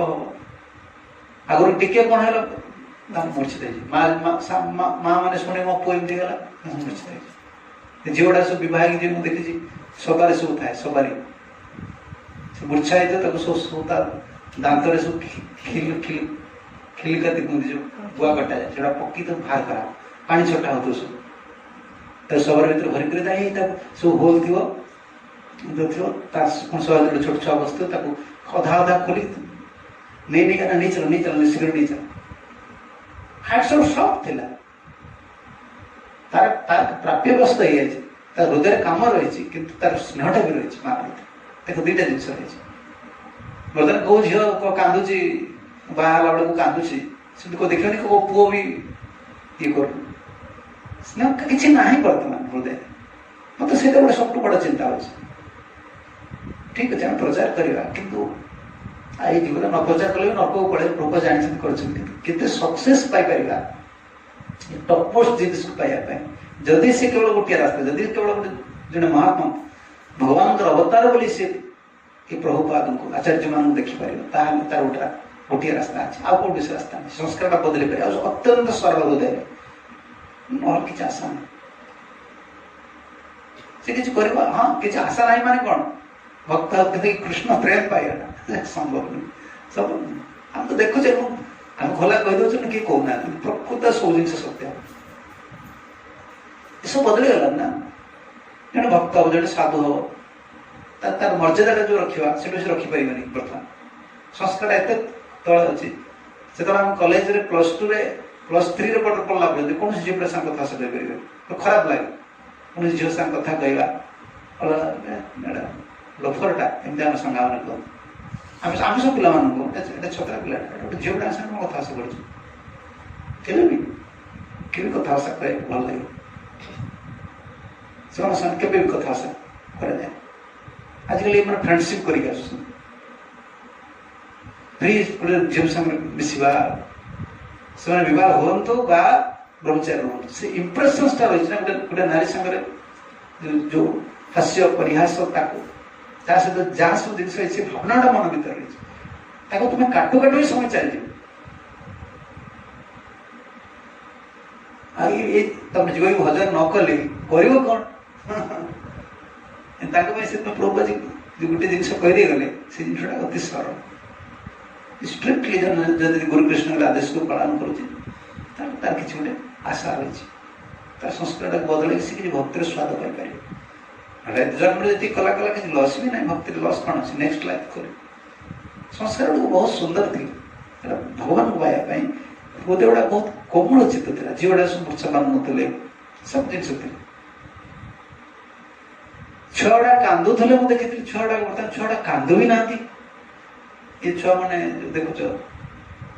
ଆଗରୁ ଟିକେ କ'ଣ ହେଲା ତାଙ୍କୁ ମୂର୍ଚ୍ଛିତ ହେଇଛି ମା ମାନେ ଶୁଣି ମୋ ପୁଅ ଏମିତି ହେଲା ମୂର୍ଚ୍ଛିତ ହେଇଛି ଝିଅ ଗୁଡ଼ା ସବୁ ବିବାହ ହେଇକି ଯିଏ ମୁଁ ଦେଖିଛି ସବାରି ସବୁ ଥାଏ ସବାରି ସେ ମୂର୍ଚ୍ଛା ହେଇଥିବ ତାକୁ ସବୁ ତା ଦାନ୍ତରେ ସବୁ ଖିଲିକାତି କୁହନ୍ତି ଯୋଉ ଗୁଆ କଟାଯାଏ ସେଟା ପକି ତ ବାହାର କରା ପାଣି ଛଟା ହଉଥିବ ସବୁ ତା ସବାର ଭିତରେ ଭରି କରି ଯାଇ ତାକୁ ସବୁ ହୋଲ୍ ଥିବ ତା ସହଜରେ ଛୋଟ ଛୁଆ ବସିଥିବ ତାକୁ ଅଧା ଖୋଲି ନେଇ ଚାଲ ଶୀଘ୍ର ନେଇ ଚାଲ ହାର୍ଟ ସବୁ ସଫ୍ଟ ଥିଲା ତାର ପ୍ରାପ୍ୟ ବ୍ୟସ୍ତ ହେଇଯାଇଛି ତା ହୃଦୟରେ କାମ ରହିଛି କିନ୍ତୁ ତାର ସ୍ନେହଟା ବି ରହିଛି ମା ପ୍ରତି ଦେଖ ଦୁଇଟା ଜିନିଷ ରହିଛି ବର୍ତ୍ତମାନ କୋଉ ଝିଅ କାନ୍ଦୁଛି ବାହା ହେଲା ବେଳକୁ କାନ୍ଦୁଛି ସେମିତି କୋଉ ଦେଖିବନି କୋଉ ପୁଅ ବି ଇଏ କରୁନି ସ୍ନେହ କିଛି ନାହିଁ ବର୍ତ୍ତମାନ ହୃଦୟରେ ମତେ ସେଇଟା ଗୋଟେ ସବୁଠୁ ବଡ଼ ଚିନ୍ତା ହଉଛି ଠିକ ଅଛି ଆମେ ପ୍ରଚାର କରିବା କିନ୍ତୁ ଏଇ ଜୀବନରେ ନ ପ୍ରଚାର କଲେ ବି ନର୍କକୁ ପଳେଇ ଲୋକ ଜାଣିଛନ୍ତି କରିଛନ୍ତି କେତେ ସକ୍ସେସ୍ ପାଇପାରିବା ଟପ୍ ମୋଷ୍ଟ ଜିନିଷକୁ ପାଇବା ପାଇଁ ଯଦି ସେ କେବଳ ଗୋଟିଏ ରାସ୍ତା ଯଦି କେବଳ ଗୋଟେ ଜଣେ ମହାତ୍ମା ଭଗବାନଙ୍କର ଅବତାର ବୋଲି ସେ ଏ ପ୍ରଭୁପାଦଙ୍କୁ ଆଚାର୍ଯ୍ୟମାନଙ୍କୁ ଦେଖିପାରିବ ତାହେଲେ ତାର ଗୋଟିଏ ରାସ୍ତା ଅଛି ଆଉ କୋଉ ବିଷୟ ରାସ୍ତା ନାହିଁ ସଂସ୍କାରଟା ବଦଳି ପାରିବ ଆଉ ଅତ୍ୟନ୍ତ ସରଳ ହୃଦୟରେ ନହେଲେ କିଛି ଆଶା ନାହିଁ ସେ କିଛି କରିବ ହଁ କିଛି ଆଶା ନାହିଁ ମାନେ କ'ଣ ଭକ୍ତ କିନ୍ତୁ କୃଷ୍ଣ ପ୍ରେମ ପାଇବାଟା ସମ୍ଭବ ନୁହେଁ ସବୁ ଆମେ ତ ଦେଖୁଛେ ଆମେ ଖୋଲା କହିଦେଉଛୁ କିଏ କହୁନାହାନ୍ତି ପ୍ରକୃତ ସବୁ ଜିନିଷ ସତ୍ୟ ଏସବୁ ବଦଳିଗଲା ନା ଜଣେ ଭକ୍ତ ହବ ଜଣେ ସାଧୁ ହବ ତାର ମର୍ଯ୍ୟାଦାଟା ଯୋଉ ରଖିବା ସେଠୁ ସେ ରଖିପାରିବନି ବର୍ତ୍ତମାନ ସଂସ୍କାରଟା ଏତେ ତଳେ ଅଛି ସେତେବେଳେ ଆମେ କଲେଜରେ +2ରେ +3ରେ ପଢିଲା ପରେ କୌଣସି ଝିଅ ପିଲା ସାଙ୍ଗେ କଥା କହିପାରିବେ ତ ଖରାପ ଲାଗେ କୌଣସି ଝିଅ ସାଙ୍ଗେ କଥା କହିବା ଲୋଫରଟା ଏମିତି ଆମେ ସାଙ୍ଗମାନେ କହୁ ଆମେ ସବୁ ପିଲାମାନଙ୍କୁ ଏଟା ଛୋଟା ପିଲାଟା ଗୋଟେ ଝିଅ ପିଲା ସାଙ୍ଗେ କଥା ଆଶା କରୁଛୁ କେବେ କଥା ଆଶା କରିବାକୁ ଭଲ ଲାଗିବ ସେମାନେ ସାଙ୍ଗେ କେବେ ବି କଥା ଆଶା କରାଯାଏ ଆଜିକାଲି ଏମାନେ ଫ୍ରେଣ୍ଡସିପ୍ କରିକି ଆସୁଛନ୍ତି ଗୋଟେ ଝିଅ ସାଙ୍ଗରେ ମିଶିବା ସେମାନେ ବିବାହ ହୁଅନ୍ତୁ ବା ବ୍ରହ୍ମଚାରୀ ରୁହନ୍ତୁ ସେ ଇମ୍ପ୍ରେସନ୍ସଟା ରହିଛି ନା ଗୋଟେ ନାରୀ ସାଙ୍ଗରେ ଯୋଉ ହାସ୍ୟ ପରିହାସ ତାକୁ ତା ସହିତ ଯାହା ସବୁ ଜିନିଷ ହେଇଛି ଭାବନାଟା ମନ ଭିତରେ ରହିଛି ତାକୁ ତୁମେ କାଟୁ ବି ସମୟ ଚାଲିଯିବ ଆଉ ତମେ ଯିବ ଭଜନ ନ କଲେ କରିବ କ'ଣ ତାଙ୍କ ପାଇଁ ସେ ପ୍ରଭୁ ଗୋଟେ ଜିନିଷ କହିଦେଇଗଲେ ସେ ଜିନିଷଟା ଅତି ସରଳ ଷ୍ଟ୍ରିକ୍ଟଲି ଯଦି ଗୁରୁକୃଷ୍ଣଙ୍କର ଆଦେଶକୁ ପାଳନ କରୁଛି ତାହେଲେ ତାର କିଛି ଗୋଟେ ଆଶା ରହିଛି ତାର ସଂସ୍କାରଟାକୁ ବଦଳେଇକି ସେ କିଛି ଭକ୍ତିର ସ୍ୱାଦ ପାଇପାରିବ जन्म जी कला कला किसी लस भी ना भक्ति लस कौन अच्छे नेक्स्ट लाइफ कर संस्कार गुड़ बहुत सुंदर थी भगवान को पाया गोटे गुड़ा बहुत कोमल चित्त था झील सब मूर्छा मानुले सब जिन छुआ कांदुले मुझे देखी छुआ बर्तमान छुआ कांदू भी ना ये छुआ मैंने देखुच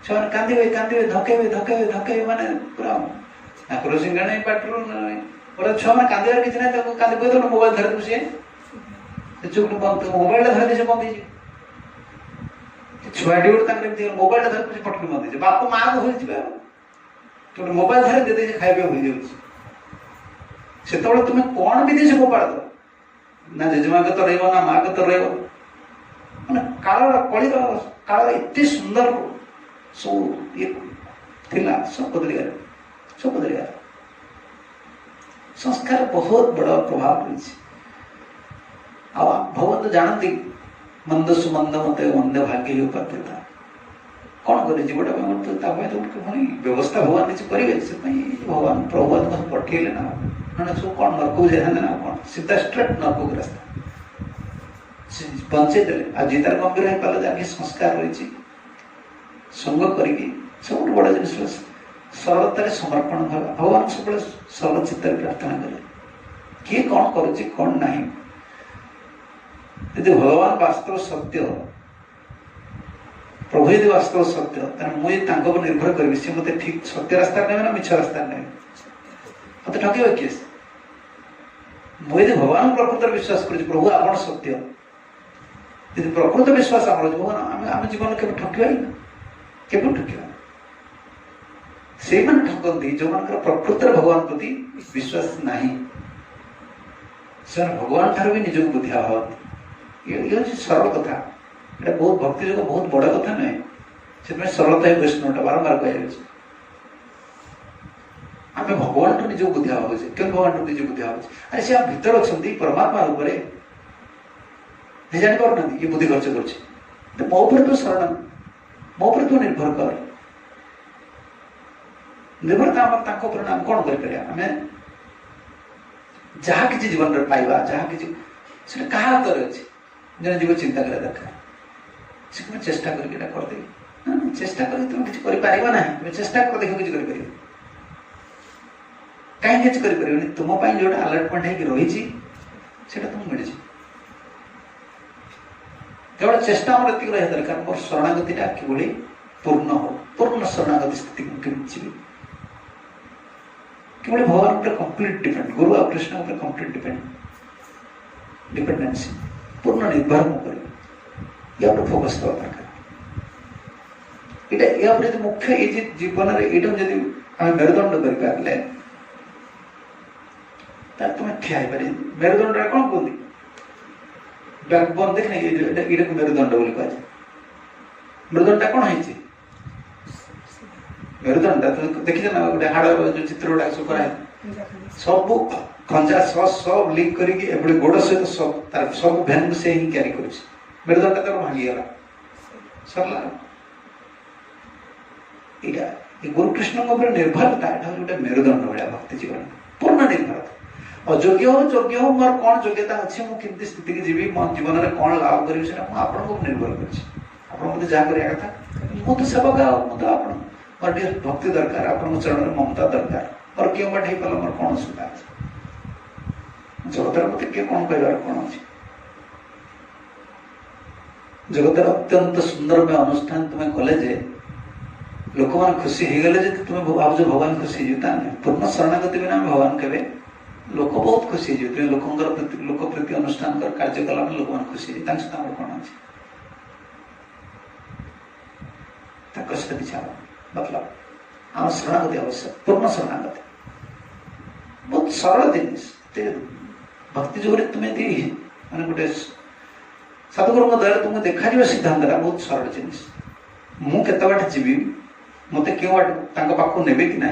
छुआ कांदे धकेबे माने पूरा आक्रोश सिंगाणी पाटरू पूरा छुआ मैंने कांदार किसी ना कांदे कहते मोबाइल धर दूसरे चुप बंद मोबाइल धर दे बंद छुआटी गोटे मोबाइल धर दूसरे पटक बंद बाप माँ तो हो मोबाइल धर दे खाଇବା हो जाए तुम्हें कौन भी देश फोपाड़ दो ना जेजेमा के तो रही ना माँ के तो रही मैंने काल कली काल एत सुंदर सब ये सब बदल गया संस्कार बहुत बड़ा प्रभाव रही भगवान तो जानती मंद सुमंद मत मंदे भाग्य उपाध्यता कौन करे जीवटा तो पुणी व्यवस्था भगवान किसी करेंगे से भगवान प्रभुवाद पठेले ना ना सब कौन नरक जाते ना कौन सीधा स्ट्रेट नरक रास्ता बंचे देले आ जितार गंभीर हो पाले आगे संस्कार रही संग करके सब बड़ा जिन सरलतार समर्पण भाव भगवान सब सरल चित्त प्रार्थना करें किए कौन करुच्ची कौन ना यदि भगवान वास्तव सत्य प्रभु यदि वास्तव सत्य मुझे निर्भर करी सी मत ठीक सत्य रास्ता ने ना मिछ रास्ता ने मत ठकेब किए मुझे भगवान प्रकृत विश्वास कर प्रभु आप सत्य यदि प्रकृत विश्वास भगवान आम जीवन के ठकवा के ठकवा से ठकती जो मान प्रकृत भगवान प्रति विश्वास नहीं से भगवान ठार भी निजक बुद्धिया भावती ये सरल कथा ये बहुत भक्ति जो बहुत बड़ा कथा नुहे से सरलता ही वैष्णवटा बारंबार कह आम भगवान निज बुद्धिया भावे क्यों भगवान निज बुद्धिया भावे अरे से भीतर अच्छा परमात्मा रूप से जानी पार ये बुद्धि खर्च कर मो पर तो शरण मो पर तो निर्भर कर निर्भरता नाम कौन करें जहाँ किसी जीवन में पाइबा जहाँ किसी क्या हाथ अच्छे जन जीव चिंता करा दरकार से चेष्टा करदेवी चेष्टा कर तुम किसी ना तुम चेष्टा कर देख किसी कहीं किसी कर तुम जो अलर्टमेंट रही तुम मिल केवल चेष्टा मोर एति रहा दरकार मोर शरणागति कि पूर्ण हो पूर्ण शरणागति स्थिति को केवल भगवान पर कंप्लीट डिपेंड गुरु और कृष्ण पर कंप्लीट डिपेंडेंसी पूर्ण निर्भर मुझे या फोकस करवा दरकार या मुख्य ये जीवन में ये जब आम मेरुदंड कर तुम ठिया मेरुदंड कौन कहते बैकबोन देखने ये मेरुदंड बोली कह मेरुदंड कौन है मेरुदंड देखी ना गोटे हाड़ जो चित्र गुड़ा सब कर सब खंजा सब लिंक करके गोड़ सहित सब भैन से ही क्यारी कर मेरुदंड तो भांगीगला सरला ये गुरुकृष्ण निर्भरता गोटे मेरुदंड भाया भक्ति जीवन पूर्ण निर्भरता अयोग्य हो मोर कौन योग्यता अच्छी मुझे स्थिति की जीवी मो जीवन में कौन लाभ करी निर्भर कर जहाँ करा कथा मु तो सेवक मुझे मोर भक्ति दरकार आप चरण में ममता दरकार और क्यों बाटे पाल मोर कौन असुविधा अच्छे जगतर मत किए कौन कह कौन अच्छे जगतर अत्यंत सुंदर में अनुष्ठान तुम्हें कले लोक मैंने खुशी हो गले तुम्हें भाव भगवान खुशी हो पूर्ण शरणागति बिना भगवान के लोक बहुत खुशी हो तुम लोक प्रति अनुष्ठान कर कार्य कला लोक मैंने खुशी हो कौन अच्छे किसी मतलब आम शरणागति आवश्यक पूर्ण शरणागति बहुत सरल जिन भक्ति जो तुम्हें दी मैंने गोटे सतगुरु द्वारा तुमको देखा सिद्धांत बहुत सरल जिनिस मुझे बाट जीवी मत क्यों बाट पाखु ने कि ना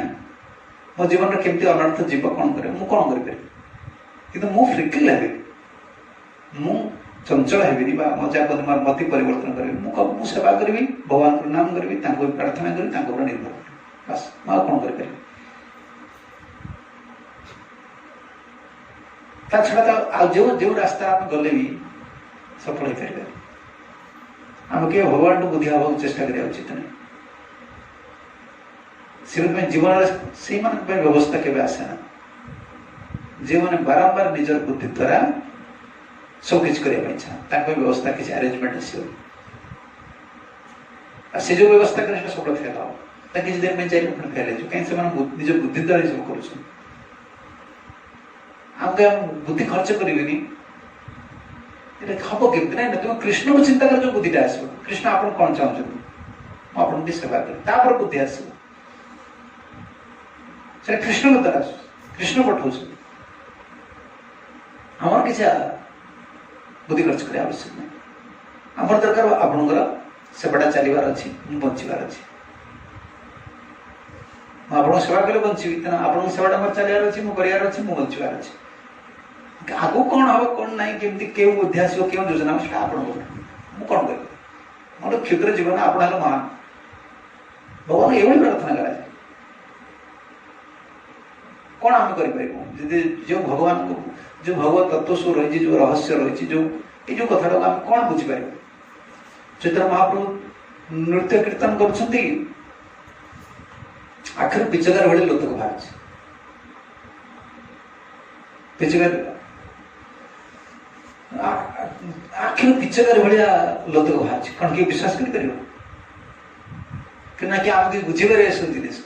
मो जीवन में केमती अनर्थ जीव कौन करे मु कौन कर फ्रिकिल है मु चंचल हेबिनी मजा मति परिवर्तन करी मु सेवा करी भगवान को नाम करी प्रार्थना करी निर्भर करी बस कौन कर ତା ଛଡ଼ା ତ ଆଉ ଯେଉଁ ରାସ୍ତା ଆମେ ଗଲେ ବି ସଫଳ ହେଇପାରିବା। ଆମେ କେବେ ଭଗବାନଠୁ ବୁଦ୍ଧି ହେବାକୁ ଚେଷ୍ଟା କରିବା ଉଚିତ ନାହିଁ। ସେଥିପାଇଁ ଜୀବନରେ ସେଇମାନଙ୍କ ପାଇଁ ବ୍ୟବସ୍ଥା କେବେ ଆସେ ନା, ଯେଉଁମାନେ ବାରମ୍ବାର ନିଜର ବୁଦ୍ଧି ଦ୍ୱାରା ସବୁ କିଛି କରିବା ପାଇଁ ଚାହାଁ, ତାଙ୍କ ପାଇଁ ବ୍ୟବସ୍ଥା କିଛି ଆରେଞ୍ଜମେଣ୍ଟ ଆସିବ। ଆଉ ସେ ଯେଉଁ ବ୍ୟବସ୍ଥା କରେ ସେଟା ସବୁବେଳେ ଫେଲ୍ ହେବ। ତା କିଛି ଦିନ ପାଇଁ ଚାହିଁଲେ ପୁଣି ଫେଲ୍ ହେଇଯିବ, କାହିଁକି ସେମାନେ ନିଜ ବୁଦ୍ଧି ଦ୍ୱାରା ସବୁ କରୁଛନ୍ତି। ଆଉ ବୁଦ୍ଧି ଖର୍ଚ୍ଚ କରିବେନି, এটা হব কেମିତି? ନାଇଁ ନା, ତୁମେ କୃଷ୍ଣକୁ ଚିନ୍ତା କର, ଯୋଉ ବୁଦ୍ଧିଟା ଆସିବ, କୃଷ୍ଣ ଆପଣ କ'ଣ ଚାହୁଁଛନ୍ତି, ମୁଁ ଆପଣଙ୍କୁ ସେବା କରେ, ତାପରେ ବୁଦ୍ଧି ଆସିବ। ସେଟା କୃଷ୍ଣଙ୍କ ଦ୍ୱାରା ଆସୁଛି, କୃଷ୍ଣ ପଠାଉଛନ୍ତି। ଆମର କିଛି ବୁଦ୍ଧି ଖର୍ଚ୍ଚ କରିବା ଆବଶ୍ୟକ ନାହିଁ। ଆମର ଦରକାର ଆପଣଙ୍କର ସେବାଟା ଚାଲିବାର ଅଛି, ମୁଁ ବଞ୍ଚିବାର ଅଛି। ମୁଁ ଆପଣଙ୍କ ସେବା କଲେ ବଞ୍ଚିବି, ତେଣୁ ଆପଣଙ୍କ ସେବାଟା ମୋର ଚାଲିବାର ଅଛି, ମୁଁ କରିବାର ଅଛି, ମୁଁ ବଞ୍ଚିବାର ଅଛି। ଆଗକୁ କ'ଣ ହବ କ'ଣ ନାହିଁ, କେମିତି କେଉଁ ବୁଦ୍ଧି ଆସିବ, କେଉଁ ଯୋଜନା ହବ, ସେଟା ଆପଣଙ୍କ କଥା। ମୁଁ କ'ଣ କରିବି? ମୋର କ୍ଷୁଦ୍ର ଜୀବନ, ଆପଣ ହେଲେ ମହାନ। ଭଗବାନ ଏଇଭଳି ପ୍ରାର୍ଥନା କରାଯାଏ। କ'ଣ ଆମେ କରିପାରିବୁ? ଯଦି ଯେଉଁ ଭଗବାନଙ୍କୁ, ଯେଉଁ ଭଗବତ ତତ୍ତ୍ୱ ସବୁ ରହିଛି, ଯେଉଁ ରହସ୍ୟ ରହିଛି, ଏଇ ଯେଉଁ କଥାଟାକୁ ଆମେ କ'ଣ ବୁଝିପାରିବୁ? ଚୈତନ୍ୟ ମହାପ୍ରଭୁ ନୃତ୍ୟ କୀର୍ତ୍ତନ କରୁଛନ୍ତି, ଆଖିରୁ ପିଚକାର ଭଳି ଲୋତକ ବାହାରୁଛି। ପିଚକାର ଆଖିରୁ ପିଚକାର ଭଳିଆ ଲୋତକ ବାହାରୁଛି। କ'ଣ କିଏ ବିଶ୍ୱାସ କରିପାରିବ? କି ନା କି ଆମେ ବୁଝିପାରିବେ ଏସବୁ ଜିନିଷ?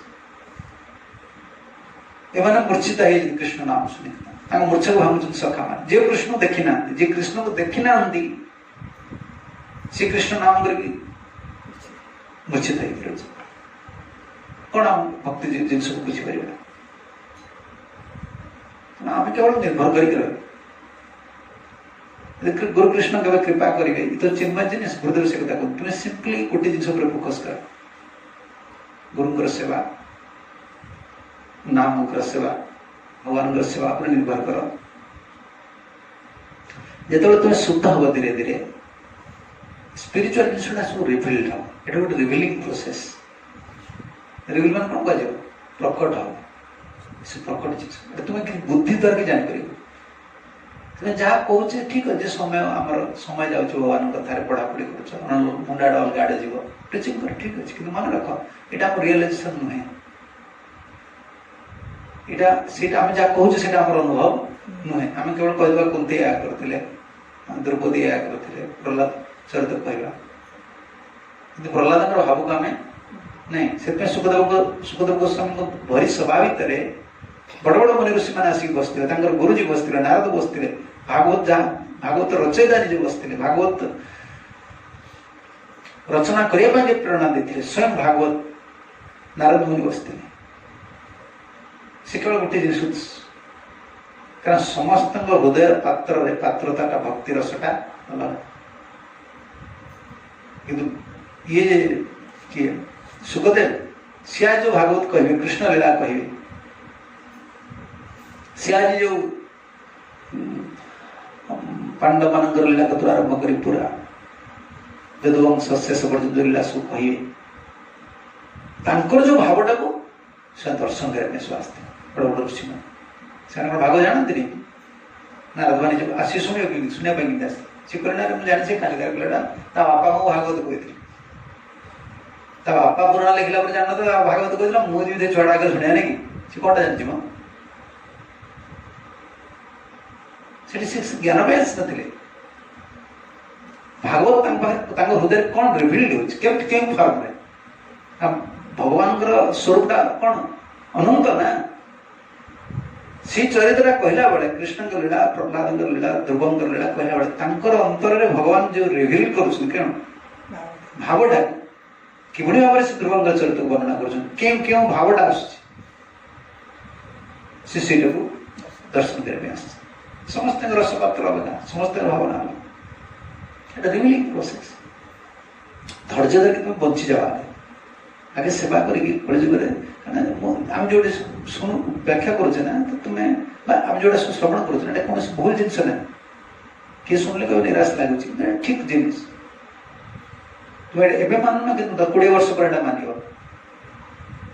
ଏମାନେ ମୂର୍ଚ୍ଛିତ ହେଇଛନ୍ତି କୃଷ୍ଣ ନାମ ଶୁଣି, ତାଙ୍କ ମୂର୍ଚ୍ଛକୁ ଭାବୁଛନ୍ତି ସଖାମାନେ। ଯିଏ କୃଷ୍ଣ ଦେଖିନାହାନ୍ତି, ଯିଏ କୃଷ୍ଣକୁ ଦେଖିନାହାନ୍ତି, ସେ କୃଷ୍ଣ ନାମ କରିକି ମୂର୍ଚ୍ଛିତ ହେଇକି ରହୁଛି। କ'ଣ ଆମ ଭକ୍ତି ଜିନିଷକୁ ବୁଝିପାରିବା? ଆମେ କେବଳ ନିର୍ଭର କରିକି ରହିବା। ଗୁରୁ କୃଷ୍ଣ କେବେ କୃପା କରିବେ, ଏ ତ ଚିନ୍ମୟ ଜିନିଷ, ଗୁରୁଦେବ ସେ କଥା କହୁ, ତୁମେ ସିମ୍ପଲି ଗୋଟେ ଜିନିଷ ଉପରେ ଫୋକସ୍ କର, ଗୁରୁଙ୍କର ସେବା, ନାମଙ୍କର ସେବା, ଭଗବାନଙ୍କର ସେବା ଉପରେ ନିର୍ଭର କର। ଯେତେବେଳେ ତୁମେ ଶୁଦ୍ଧ ହବ ଧୀରେ ଧୀରେ, ସ୍ପିରିଚୁଆଲ ଜିନିଷଟା ସବୁ ରିଭିଲ୍ଡ ହବ। ଏଇଟା ଗୋଟେ ରିଭିଲିଂ ପ୍ରୋସେସ୍। ରିଭିଲ୍ ମାନେ କ'ଣ କୁହାଯିବ? ପ୍ରକଟ ହବ। ସେ ପ୍ରକଟ ଜିନିଷ ଏଟା ତୁମେ ବୁଦ୍ଧି ଦ୍ୱାରା କି ଜାଣିପାରିବ। ତୁମେ ଯାହା କହୁଛେ ଠିକ୍ ଅଛି, ସମୟ ଆମର ସମୟ ଯାଉଛି, ଭଗବାନଙ୍କ କଥାରେ ପଢ଼ାପଢ଼ି କରୁଛ, ମୁଣ୍ଡ ଆଡ଼େ ଅଲଗା ଆଡ଼େ ଯିବ, ପ୍ରିଚିଂ କର, ଠିକ୍ ଅଛି, କିନ୍ତୁ ମନେ ରଖ ଏଇଟା ଆମ ରିଏଲାଇଜେସନ୍ ନୁହେଁ। ଏଇଟା ସେଇଟା ଆମେ ଯାହା କହୁଛେ ସେଇଟା ଆମର ଅନୁଭବ ନୁହେଁ। ଆମେ କେବଳ କହିବା କୁନ୍ତି ଏହା କରିଥିଲେ, ଦ୍ରୌପଦୀ ଏହା କରିଥିଲେ, ପ୍ରହ୍ଲାଦ ଚରିତ୍ର କହିବା, କିନ୍ତୁ ପ୍ରହ୍ଲାଦଙ୍କର ଭାବକୁ ଆମେ ନାଇଁ। ସେଥିପାଇଁ ସୁଖଦେବ ଗୋସ୍ୱାମୀଙ୍କ ଭରି ସଭା ଭିତରେ ବଡ଼ ବଡ଼ ମୁନି ଋଷିମାନେ ଆସିକି ବସିଥିଲେ, ତାଙ୍କର ଗୁରୁଜୀ ବସିଥିଲେ, ନାରଦ ବସିଥିଲେ, ଭାଗବତ ରଚୟିତା ନିଜେ ବସିଥିଲେ, ଭାଗବତ ରଚନା କରିବା ପାଇଁ ଯେ ପ୍ରେରଣା ଦେଇଥିଲେ ସ୍ୱୟଂ ଭାଗବତ ନାରଦ ମୁନି ବସିଥିଲେ। ସେ କେବଳ ଗୋଟେ ଜିନିଷ, କାରଣ ସମସ୍ତଙ୍କ ହୃଦୟର ପାତ୍ରରେ ପାତ୍ରତାଟା ଭକ୍ତି ରସଟା ଅଲଗା। କିନ୍ତୁ ଇଏ କିଏ ସୁଖଦେବ, ସିଏ ଆଜି ଯେଉଁ ଭାଗବତ କହିବେ, କୃଷ୍ଣ ଲୀଳା କହିବେ, ସିଏ ଆଜି ଯେଉଁ ପାଣ୍ଡବମାନଙ୍କର ଲୀଳା କତରୁ ଆରମ୍ଭ କରି ପୁରା ଯଦୁବଂଶ ଶେଷ ପର୍ଯ୍ୟନ୍ତ ଲୀଳା ସବୁ କହିବେ, ତାଙ୍କର ଯେଉଁ ଭାବଟାକୁ ସେ ଦର୍ଶନ କରିବା ପାଇଁ ସବୁ ଆସିଥିଲେ ବଡ଼ ବଡ଼ ଋଷିମାନେ। ସେମାନେ କ'ଣ ଭାଗ ଜାଣନ୍ତିନି? ନାରଦମାନେ ଆସି ଶୁଣିବା ପାଇଁ କେମିତି ଆସେ? ସେ କହିଲେ ମୁଁ ଜାଣିଛି କାଲିକାର ପିଲାଟା ତା ବାପାଙ୍କୁ ଭାଗବତ କହିଥିଲି, ତା ବାପା ପୁରାଣ ଲେଖିଲା ପରେ ଜାଣିନଥିଲା, ଭାଗବତ କହିଥିଲା, ମୁଁ ଯେମିତି ଛୁଆଟା ଆଗରେ ଶୁଣିବା ନାଇଁ କି? ସେ କ'ଣଟା ଜାଣିଛି ମ? ସେଠି ସେ ଜ୍ଞାନ ପାଇଁ ଆସିନଥିଲେ। ଭାଗବତ ତାଙ୍କ ହୃଦୟରେ କ'ଣ ରିଭିଲ୍ଡ ହେଉଛି, କେମିତି କେଉଁ ଫର୍ମରେ? ଭଗବାନଙ୍କର ସ୍ୱରୂପଟା କ'ଣ? ଅନନ୍ତ ନା। ସେଇ ଚରିତ୍ରଟା କହିଲା ବେଳେ, କୃଷ୍ଣଙ୍କ ଲୀଳା, ପ୍ରହ୍ଲାଦଙ୍କର ଲୀଳା, ଧ୍ରୁବଙ୍କର ଲୀଳା କହିଲା ବେଳେ ତାଙ୍କର ଅନ୍ତରରେ ଭଗବାନ ଯେଉଁ ରିଭିଲ୍ କରୁଛନ୍ତି କ'ଣ ଭାବଟା, କିଭଳି ଭାବରେ ସେ ଧ୍ରୁବଙ୍କ ଚରିତ୍ରକୁ ବର୍ଣ୍ଣନା କରୁଛନ୍ତି, କେଉଁ ଭାବଟା ଆସୁଛି, ସେ ସେଇଟାକୁ ଦର୍ଶନ କରିବା ପାଇଁ ଆସୁଛି। ସମସ୍ତଙ୍କର ରସପାତ୍ର ଅଲଗା, ସମସ୍ତଙ୍କର ଭାବନା ଅଲଗା। এটা রিভিলিং প্রসেস। ধৈর্য ধরে তুমি বঞ্চি যাওয়া আগে সেবা করিকি কলিযুগরে, আমি যেটা শুণু ব্যাখ্যা করছে না তো তুমি, আমি যেটা শ্রবণ করছে না, এটা কୌଣସି ভুল জিনিস না। କିଏ ଶୁଣିଲେ କେବେ ନିରାଶ ଲାଗୁଛି, ଠିକ ଜିନିଷ। ତୁମେ ଏବେ ମାନୁନ, କିନ୍ତୁ 20 ବର୍ଷ ପରେ ଏଟା ମାନିବ।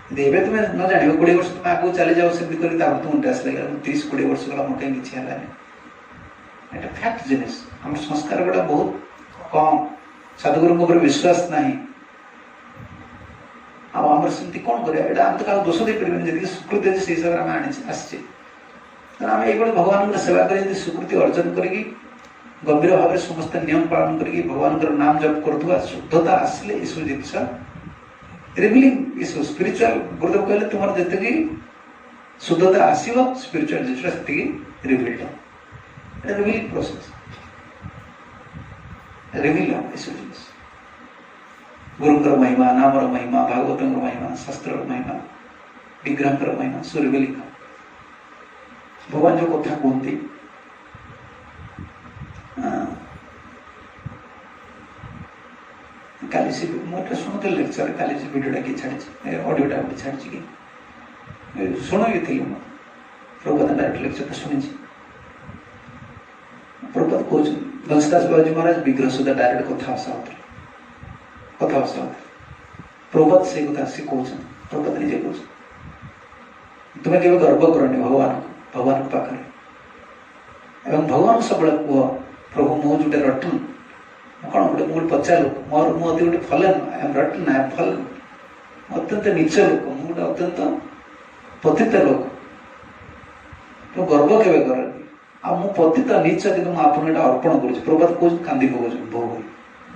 ଯଦି ଏବେ ତୁମେ ନ ଜାଣିବ, 20 ବର୍ଷ ତୁମେ ଆଗକୁ ଚାଲିଯାଉ ସେମିତି କରି, ତାପରେ ତୁମକୁ ଇଣ୍ଟରେଷ୍ଟ ଲାଗିଲା, 30-20 ବର୍ଷ ଗଲା ମୋ କାହିଁ କିଛି ହେଲାନି, एटा फैक्ट जिनिस हम संस्कार गुड़ा बहुत कम साधुगुरु ऊपर विश्वास नहीं आमर सेमती कौन करिया एटा हम तो का दोष दे परिबेन जदि सुकृति जे से हिसाब रे हम आनी आछे तर हम एबोले भगवान को सेवा करी जदि सुकृति अर्जन करी गंभीर भाव में समस्त नियम पालन करके भगवान नाम जप करुवा शुद्धता आसले ये सब जिनस रिविलिंग ये स्पिरिचुअल गुरुदेव कहले तुम जी शुद्धता आसव स्पिरिचुअल जिनस रिविल्ड रिविलिंग प्रोसेस रिविल ये सब जिनस गुरुंकर महिमा नामर महिमा भागवत महिमा शास्त्र महिमा विग्रह महिमा सो रिविलिंग भगवान जो कथा कहते काली से मोटे सुनते लेक्चर काली से वीडियोटा की छाड़ी ऑडियोटा गोटे छाड़ी कि शुणी थी प्रभुपाद डायरेक्ट लेक्चर शुणी प्रभुपाद कौन घनदास बाबूजी महाराज विग्रह सुधा डायरेक्ट कथा प्रभुपाद से कथा सी कौन प्रभुपाद निजे कौन तुम्हें केवल गर्व करनी भगवान पाखे एवं भगवान सब कह प्रभु मो जोटे रटन कौन गोटे मुझे पचार लोक मोर मुझे गोटे फलन I am Ratan I am फलन अत्यंत नीच लोक मुझे अत्यंत पतित लोक तो गर्व केवे कर आ मु पतित नीच कि मुझे अर्पण कर प्रभात कौन कांदी पकाउछ भोग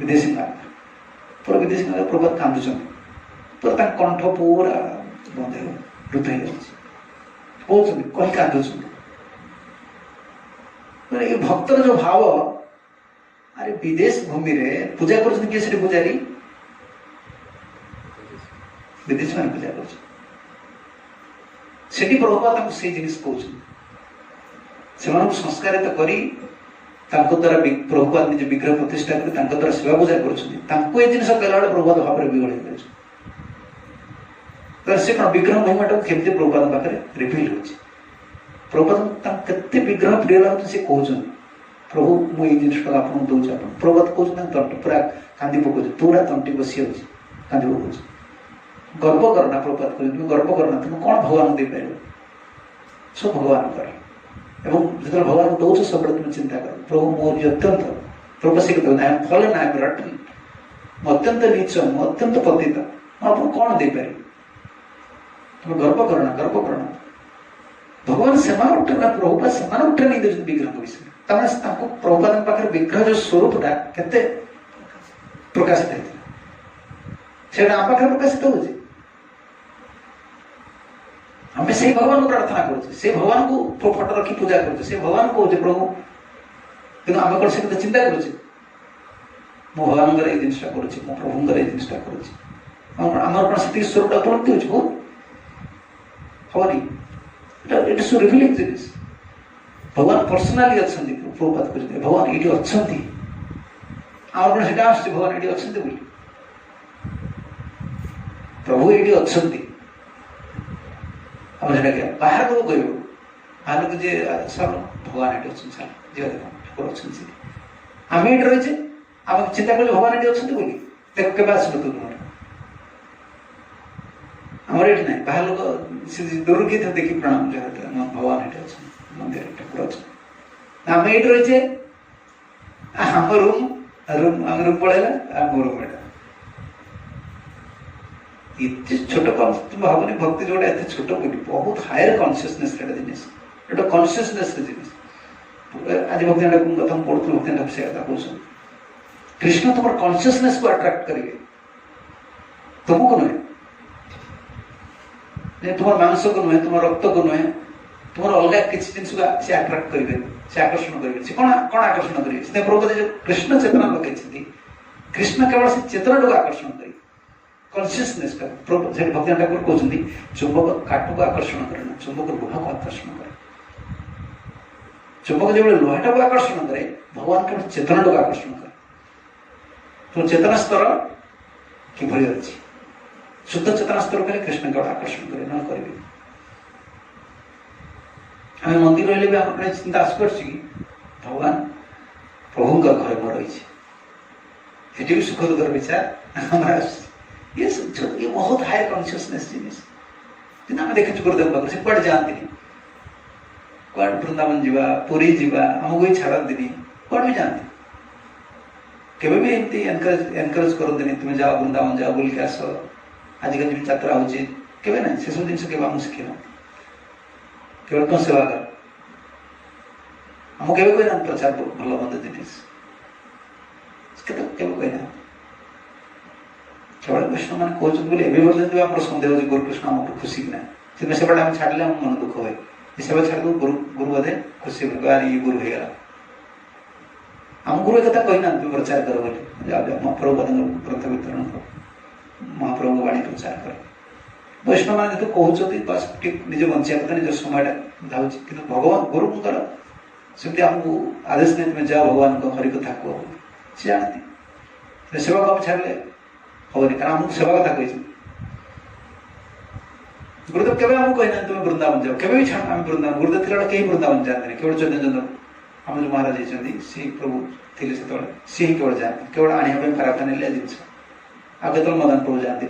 विदेशी पूरा विदेशी प्रभात कांदुचन पूरा कंठ पूरा बंद रुद्ध हो कहीं कांदुचन ये भक्तर जो भाव अरे विदेश भूमि रे पूजा कर पूजारी विदेश में पूजा कर प्रभुपाद से जिनिस कहते संस्कारित करी द्वारा प्रभुपाद निज विग्रह प्रतिष्ठा कर द्वारा सेवा पूजा कर जिन कहला प्रभुपाद भाव में विगड़ से कौन विग्रह महिमाटा केमती प्रभुपाद पाखे रिविल हो प्रभुपाद केते विग्रह प्रिय लगुच से कहते प्रभु मुझे जिनटा आपको दूसरी आप प्रभुपाद कहते तंटी पूरा कांदी पकाउछ पूरा तंटी बसी होची कांदी पकाउछ गर्व करना प्रभुपाद कहते तुम गर्व करना तुम कौन भगवान दे पार सब भगवान कर एवं जो भगवान दौच सब तुम चिंता कर प्रभु मोर अत्यंत प्रभु से कहते आई एम फलन आई एम रटन अत्यंत नीच अत्यंत पतित आपको कौन दे पार तुम गर्व करना भगवान सेमान उठना प्रभुपाद सेमान उठा नहीं देते विग्रह विषय प्रभुपाद पाखे विग्रह जो स्वरूपटा केते प्रकाशित होता से आम पाखे प्रकाशित हो से भगवान को प्रार्थना कर भगवान को फोटो रखी पूजा कर भगवान को प्रभु कि आम कौन से चिंता कर भगवान ये जिनसा कर प्रभु ये जिनसा कर स्वरूपटा उपलब्धि हो इट इज सो रिविलिंग जिनिस भगवान पर्सनाली अच्छा प्रभुपाद कहते भगवान ये अच्छा आम कौन से भगवान ये अच्छा प्रभु ये अच्छा क्या बाहर लोग कह बाहर लोग जे सर भगवान ये अच्छा जी ठाकुर अच्छा आम ये रही आम चिंता कर भगवान ये अच्छा बोली देख के आसलु तुम आमर ये ना बाहर लोग दूर किए देखी प्रणाम भगवान ये अच्छा मंदिर ठाकुर अच्छा आम ये रही आम रूम पड़ेगा आम रूम इतने छोट तुम भावनी भक्ति जोड़ा एत छोट बोली बहुत हायर कॉन्शियसनेस जिनिस एटा कॉन्शियसनेस जिनिस आज भक्ति कथा पढ़ुल भक्ति से कथा कौन कृष्ण तुम कॉन्शियसनेस को अट्रैक्ट करेंगे तुमको नुहे तुम मांस को नुहे तुम रक्त को नुहे तुम अलग किसी जिन से अट्रैक्ट करेंगे से आकर्षण करेंगे से कौन आकर्षण करेंगे प्रभुपाद जो कृष्ण चेतना लगे कृष्ण केवल से चेतना को आकर्षण करेंगे कॉन्शियसनेस का भक्ति ठाकुर कहते चुंबक काट को आकर्षण करे ना चुंबक लोहा को आकर्षण करे चुंबक जो लोहाटा को आकर्षण करे भगवान केवल चेतना को आकर्षण करे तो चेतना स्तर किभली अच्छी शुद्ध चेतना स्तर कले कृष्ण केवल आकर्षण करे न करेंगे आम मंदिर रही भी आम चिंता आसपार भगवान प्रभु घर में रही भी सुख दुखर विचार ये बहुत हायर कॉन्शियसनेस जिनिस आम देखे गुरुदेव पाखे से कड़े जाती कुआड वृंदावन जीवा पुरी जीवा आमको ही छाड़ती कुआड भी जाती केवे भी एमती एनकरेज करते तुम्हें जाओ वृंदावन जाओ बुल के आस आजिकल जी यात्रा हो केवे ना से सब जिन केवल आमको शिखे केवल तुम सेवा कर आमको केवे कोई ना प्रचार भल मंद जिनिस केवे कोई ना केवल वैष्णव मैंने कहते बोले एवं बोलते आप सन्देह हो गुरुकृष्ण आमको खुशी ना से सेवाटा आम छाड़े आम मन दुख हुए सेवा छाड़ गुरु गुरु बोधे खुशी यार ये गुरु हो आम गुरु एक कही ना तुम प्रचार कर बोले महाप्रभु ग्रंथ वितरण कर महाप्रभु वाणी प्रचार कर वैष्णव मैंने तो कहते बस निज बचा कथा निज समय जाऊँ कि भगवान गुरुंर सेमती आमको आदेश नहीं तुम्हें जाओ भगवान को हरि कथा कह सी जानती सेवा को छाड़े हेनी कारण आमको सेवा कथा कही गुरुदेव केवे आमको कहना तुम्हें वृंदावन जाओ केवे भी छाड़ आम वृंदावन गुरुदेव थी कहीं वृंदावन जाते केवल चैतन्य आम जो महाराज होती सी प्रभु थे से सी ही केवल जाते केवल आने पाराफानिलिया जिनस आ केत मदन प्रभु जाती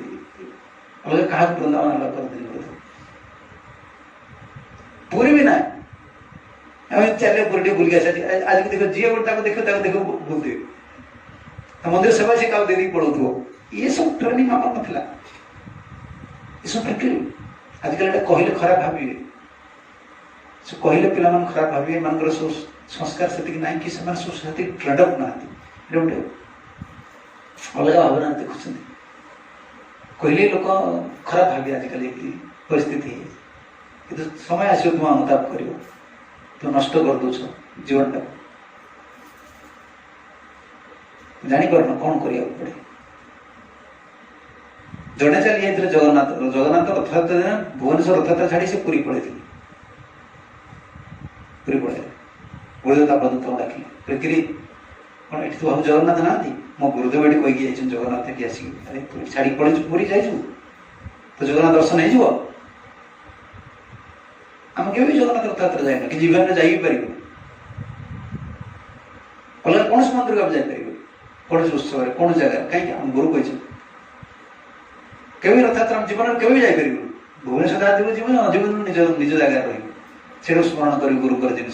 अलग क्या वृंदावन अलग करते गुरुदेव पूरी भी ना चले पूरी टे बुल आज देख जी देखो देखो बुलते मंदिर सेवा से क्या दे पड़ो ये सब ट्रेनिंग आम ना ये सब ट्रेनिंग आजकल कहले खराब भाविए से कहले पिला खराब भाविए मान संस्कार से ना कि से ट्रेडअप ना गोटे अलग भावना देखुं कहले लोक खराब भावी आजिकल परिस्थिति कि समय आस तुम अनुताप कर तुम नष्ट कर दौ जीवन टाक जापर कौन करा पड़े जड़े चली जाते जगन्नाथ जगन्नाथ रथयात्रा दिन भुवनेश्वर रथयात्रा छाड़ी से पुरी पड़े पुरी पड़े गुरुदेव तापदूत डाकिले गिरी कौन ये तो भाव जगन्नाथ ना मो गुरुदेव ये कहीकि जाइए जगन्नाथ ये आसिक अरे छाड़ी पड़े पुरी जाइए तो जगन्नाथ दर्शन हो आम के जगन्नाथ रथयात्रा जाए कि जीवन में जापर अलग कौन से मंदिर को आप जापर कौन से उत्सव कौन जगह कहीं आम गुरु कही केवे रथयात्रा जीवन केवे जापर भुवनेश्वर आदि जीवन जीवन निज निज जगह रही स्मरण कर गुरुकर जिन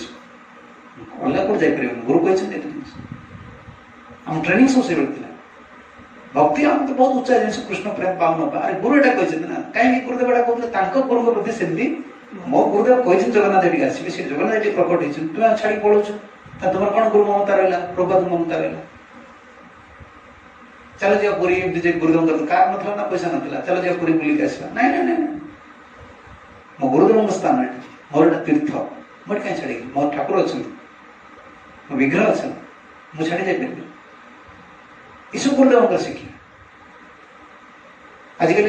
अलग कौन जापर गुरु कही आम ट्रेनिंग सब से भक्ति आम तो बहुत उच्चा जिन कृष्ण प्रेम पाऊ ना अरे गुरु एटा कही ना कहीं गुरुदेव एटा कहते गुरु प्रति सेमती मो गुरुदेव कही जगन्नाथ ये आसवे से जगन्नाथ ये प्रकट हो तुम छाड़ी पड़ो तुम कौन गुरु ममता रहा प्रभात ममता रहा चलो जी पुरी गुरुदेव कार ना ना पैसा ना चलो जी पुरी बुलिक आसवा ना ना ना मो गुरुदेव स्थान मोर तीर्थ मोट कहीं छाड़ी मोर ठाकुर अच्छा मो विग्रह अच्छा मुझे छाड़ी जापर यू गुरुदेव शिक्षा आजिकल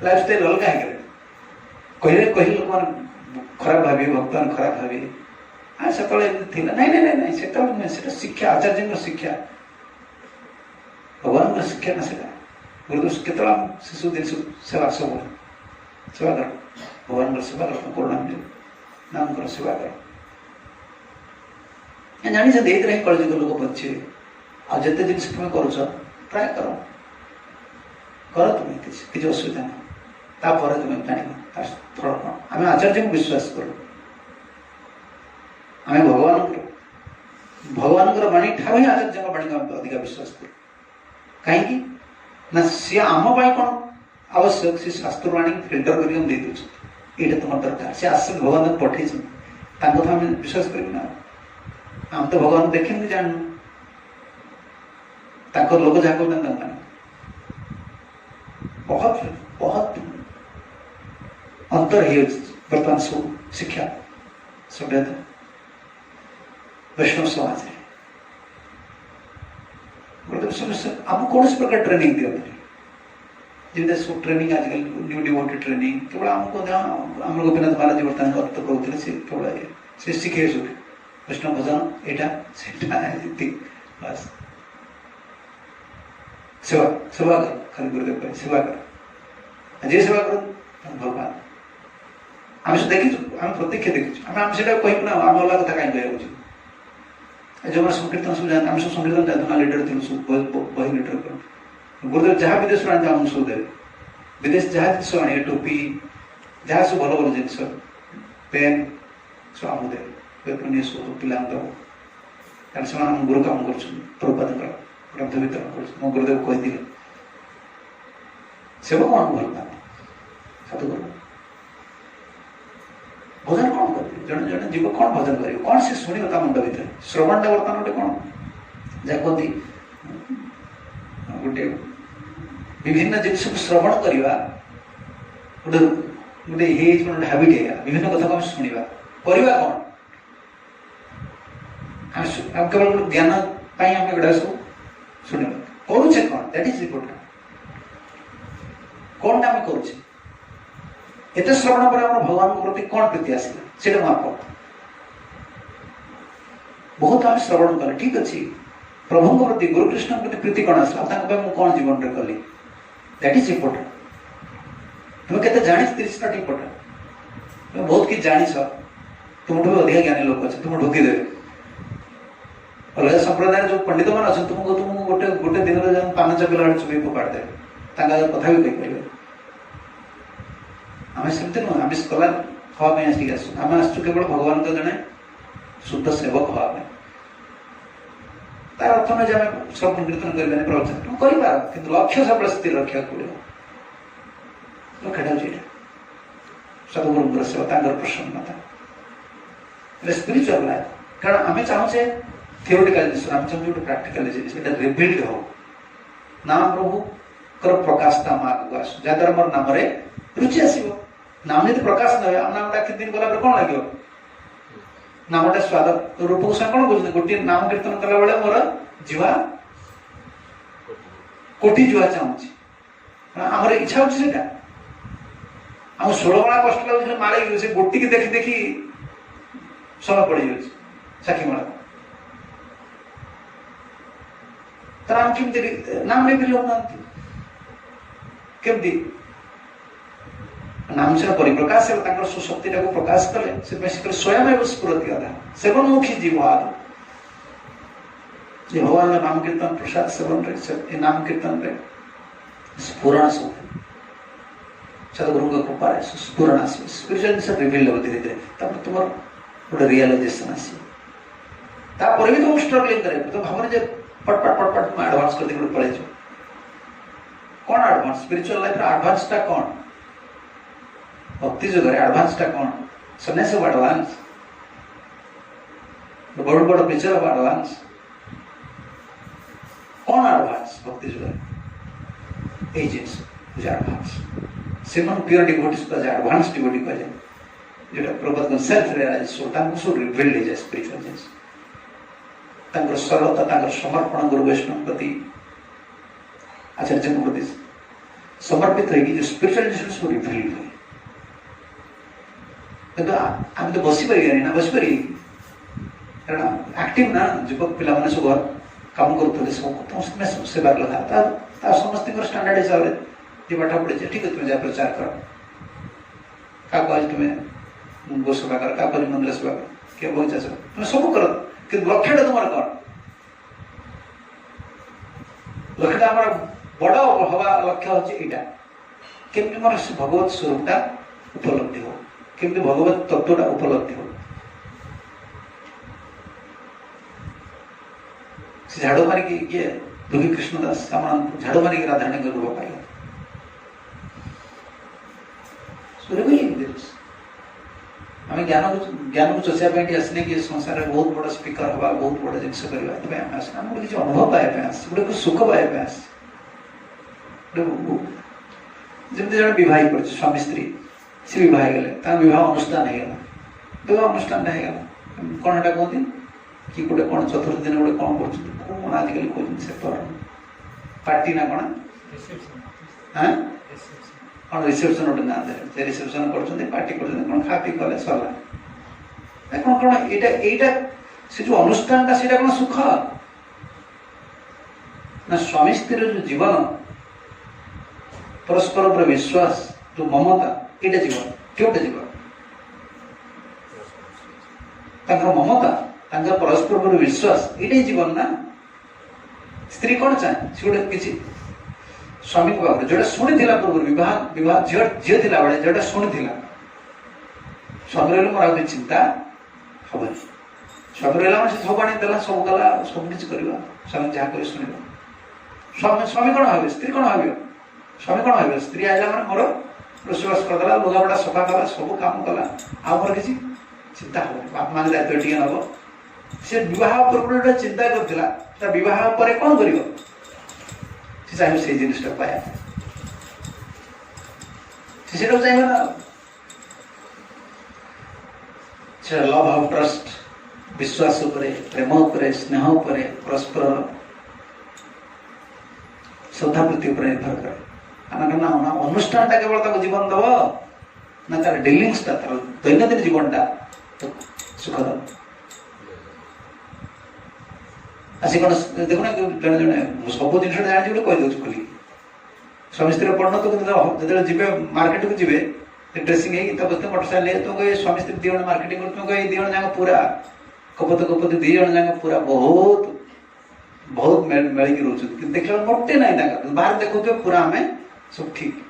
लाइफस्टाइल अलग है कहले कहले लोक मैंने खराब भावे भक्त मैंने खराब भावे हाँ से ना ना ना से शिक्षा आचार्य शिक्षा भगवान शिक्षा ना से गुरुदेव के शिशु दिन सेवा सब सेवा कर भगवान सेवा कर करुणा नाम कर सेवा कर जानी से देख रहे कलयुग लोक बचे आते जिन तुम कर ट्राए कर तुम्हें किसी असुविधा ना तापर तुम्हें जान फल कौन आम आचार्य को विश्वास करूँ आम भगवान वाणी ठार ही आचार्य वाणी को अधिक विश्वास करूँ कहीं ना सी आम कौन आवश्यक सी शास्त्र वाणी फिल्टर कर ये तुम दरकार सी आस भगवान पठे आम विश्वास कर आम तो भगवान देखे जान लोक जहाँ कहते बहुत बहुत अंतर है बर्तमान सब शिक्षा सभ्यता वैष्णव समाज है गुरुदेव आम कौन प्रकार ट्रेनिंग दिखते जमी सब ट्रेनिंग आजकल न्यू डिवोटी ट्रेनिंग केवल आमको आम गोपीनाथ महाराज बर्तमान अर्थ कहते से केवल से शिखे सुखे वैष्णव भजन यहाँ बस सेवा सेवा कर खाली गुरुदेव सेवा कर जे सेवा कर भगवान आम से देखी आम प्रत्यक्ष देखी आम से कह ना आम अलग कथा कहीं कह जो संकीर्तन सब जानते आम सब संकीर्तन जाते ना लीडर थी सब बही लीडर कर गुरुदेव जहाँ विदेश आने आम सब देवे विदेश जहाँ जिन आने टोपी जहाँ सब भल भल जिन पेन सब आमको दे पेपर नहीं सब पिला दब से गुरु काम कर प्रभुपाद ग्रंथ वितरण कर गुरुदेव कही सेवक मान भल पाते साधुगुरु भजन कौन कर जड़े जड़े जीव कौन भजन कर कौन से शुण मुंड भितर श्रवणटा बर्तमान गोटे कौन जहाँ कहती गोटे विभिन्न जिनस श्रवण करवा गोटे गोटे हाबिट है विभिन्न कथा को शुणा करवा कौन आम केवल गोटे ज्ञान आम एगुड़ा सब शुणा करुचे कौन दैट इज इम्पोर्टेंट कौन आम करुचे एत श्रवण पर भगवान प्रति कौन प्रीति आसला से बहुत आम श्रवण कले ठीक अच्छे प्रभु प्रति गुरुकृष्ण प्रति प्रीति कौन आसला कौन जीवन में कली दैट इज इम्पोर्टेंट तुम्हें केते जानी इज नॉट इम्पोर्टेंट तुम्हें बहुत किसी जानी तुमठू अधिक ज्ञानी लोग अच्छे तुम ढोकी देवे अलग संप्रदाय जो पंडित मान अच्छे तुमको तुमको गोटे गोटे दिन पान चपिला चुपी फोपाड़ दे कथा भी कहीपर आम सेमती नुह आम स्कलार हाँपाई आसिक आम आसु केवल भगवान जड़े शुद्ध सेवक हाँपाई तार अर्थ ना आम सब कीर्तन कर प्रवचन तुम कर लक्ष्य सब स्थिर रखा पड़े लक्ष्यटा हूँ सदगुरु सेवा प्रसन्नता स्पिरिचुअल लाइफ कारण आम चाहूचे थियोरिटिकल जिन आम चाहूँ प्राक्टिकल जिन रिबिल्ड हो नाम प्रभु कर प्रकाश नाम आगे आस जहाँद्वारा मोर नाम रुचि आसो नाम जो प्रकाश ना आम नाम कित दिन गला कौन लगे नामटा स्वाद रूप को कौन बुझे गोटे नाम कीर्तन कला बेले मोर जीवा कोटी जुआ चाहूँगी आम इच्छा हो आम 16 माला कष्ट लगे मारे से गोटी की देखी देखी समय पड़ जाए साखी माला तर आम केमती नाम नहीं फिर होना केमती नाम से परिप्रकाश है सुशक्ति को प्रकाश कले से स्वयं स्फुरति अधा सेवनमुखी जीव भगवान नाम कीर्तन प्रसाद सेवन रे नाम कीर्तन रे स्फुरण सब सदगुरु कृपा स्फुरण आस स्पिरिचुअल जिन रिविल हो धीरे धीरे तुम गोटे रियलाइजेशन आसपर भी तुम स्ट्रगलिंग करे तो भावना जे पटपट पटपट तुम एडवांस कर गोटे पलैच कौन एडवांस स्पिरिचुअल लाइफ एडवांसटा कौन भक्ति जुगर एडवांसटा कौन सन्यासी एडवांस बड़ बड़ पिक्चर ऑफ एडवांस कौन एडवांस भक्ति जुगर ए जिनिस एडवांस सिमन प्योर डिवोटीज को एडवांस डिवोटी कह जाए जोटा प्रभुपाद सेल्फ रियलाइज सब रिविल्ड हो जाए स्पिरिचुअल जिनिस सरलता समर्पण गुरु वैष्णव प्रति आचार्य प्रति समर्पित होगी जो स्पिरिचुअल जिनिस सब रिविल्ड हुए आम तो बसी पारे ना बस पारे कारण एक्टिव ना युवक पिला मैंने सब काम करुले सब सेवा लगा समस्त स्टांडार्ड हिसाब से जी पाठ पढ़े ठीक है तुम जा प्रचार कर क्या कह तुम्हें गो सेवा कर क्या कह मंदिर सेवा कर क्या बगीचा सेवा तुम सब कर कि लक्ष्यटा तुम कौन लक्ष्यटा आम बड़ हवा लक्ष्य हूँ यहाँ केमती मोर भगवत स्वरूपटा उपलब्धि हो केमती भगवत तत्वटा उपलब्धि हो झाड़ू मारिकी किए दुखी कृष्णदास झाड़ू मारिकी राधाराणी रूप पाइला आम ज्ञान को चोषापी आसने कि संसार में बहुत बड़ा स्पीकर हवा बहुत बड़ा जिनस करवा किसी अनुभव पाइबा गोटे सुख पाइबा जमी जन बहुत कर स्वामी स्त्री सी बहुत गले बहुत अनुष्ठान होगा विवाह अनुष्ठान होगा कौन एटा कहते कि गोटे कौन चतुर्थ दिन गोटे कौन कर आजिकल कहते से पार्टी ना कौन हाँ कौन रिसेप्शन गोटे ना दे रिसेप्शन कर पार्टी कर खा पी कले सरला कौन कौन यहाँ से जो अनुष्ठान से कौन सुख ना स्वामी स्त्री जो जीवन परस्पर पर विश्वास जो ममता ये जीवन क्योंटे जीवन ममता परस्पर पर विश्वास ये जीवन ना स्त्री कौन चाहे सी गोटे किसी स्वामी को जो शुणी पूर्व विवाह विवाह झील थी बेले जोटा शुणी स्वामी रही मोर आगे चिंता हेनी स्वामी रहा से सब आनी देला सब गला सब किसी करवा स्वामी जहाँ कह शुण स्वामी स्वामी कौन भाव स्त्री कौन भाव स्वामी कौन भाव स्त्री आइला मैंने मोर रोषेबास करदेला लुगापड़ा सफा कला सब काम कला आमर किसी चिंता हे बाप माँ दायित्व टे नब से बह पूर्व चिंता करता बह पर कौन कर चाहिए से जिनटा पाया चाहिए ना लव ऑफ ट्रस्ट विश्वास प्रेम स्नेह परस्पर श्रद्धा प्रति निर्भर करे ना अनुष्ठान केवल जीवन दब ना तार डिलिंग्स तार दैनंदिन जीवन टा सुखद आसी कौन देखना जड़े जड़े सब जिन जानी कहीदे खोल स्वामी स्त्री पढ़न तो जो जी मार्केट को जी ड्रेसिंग बसते मोटरसाइकिल तुम कह स्वामी स्त्री दिज मार्केटिंग तुम कह दिज जाक पूरा कपत कपत दिज जाक पूरा बहुत बहुत मेलिक रोच देखा मोटे ना बाहर देखो पूरा आम सब ठीक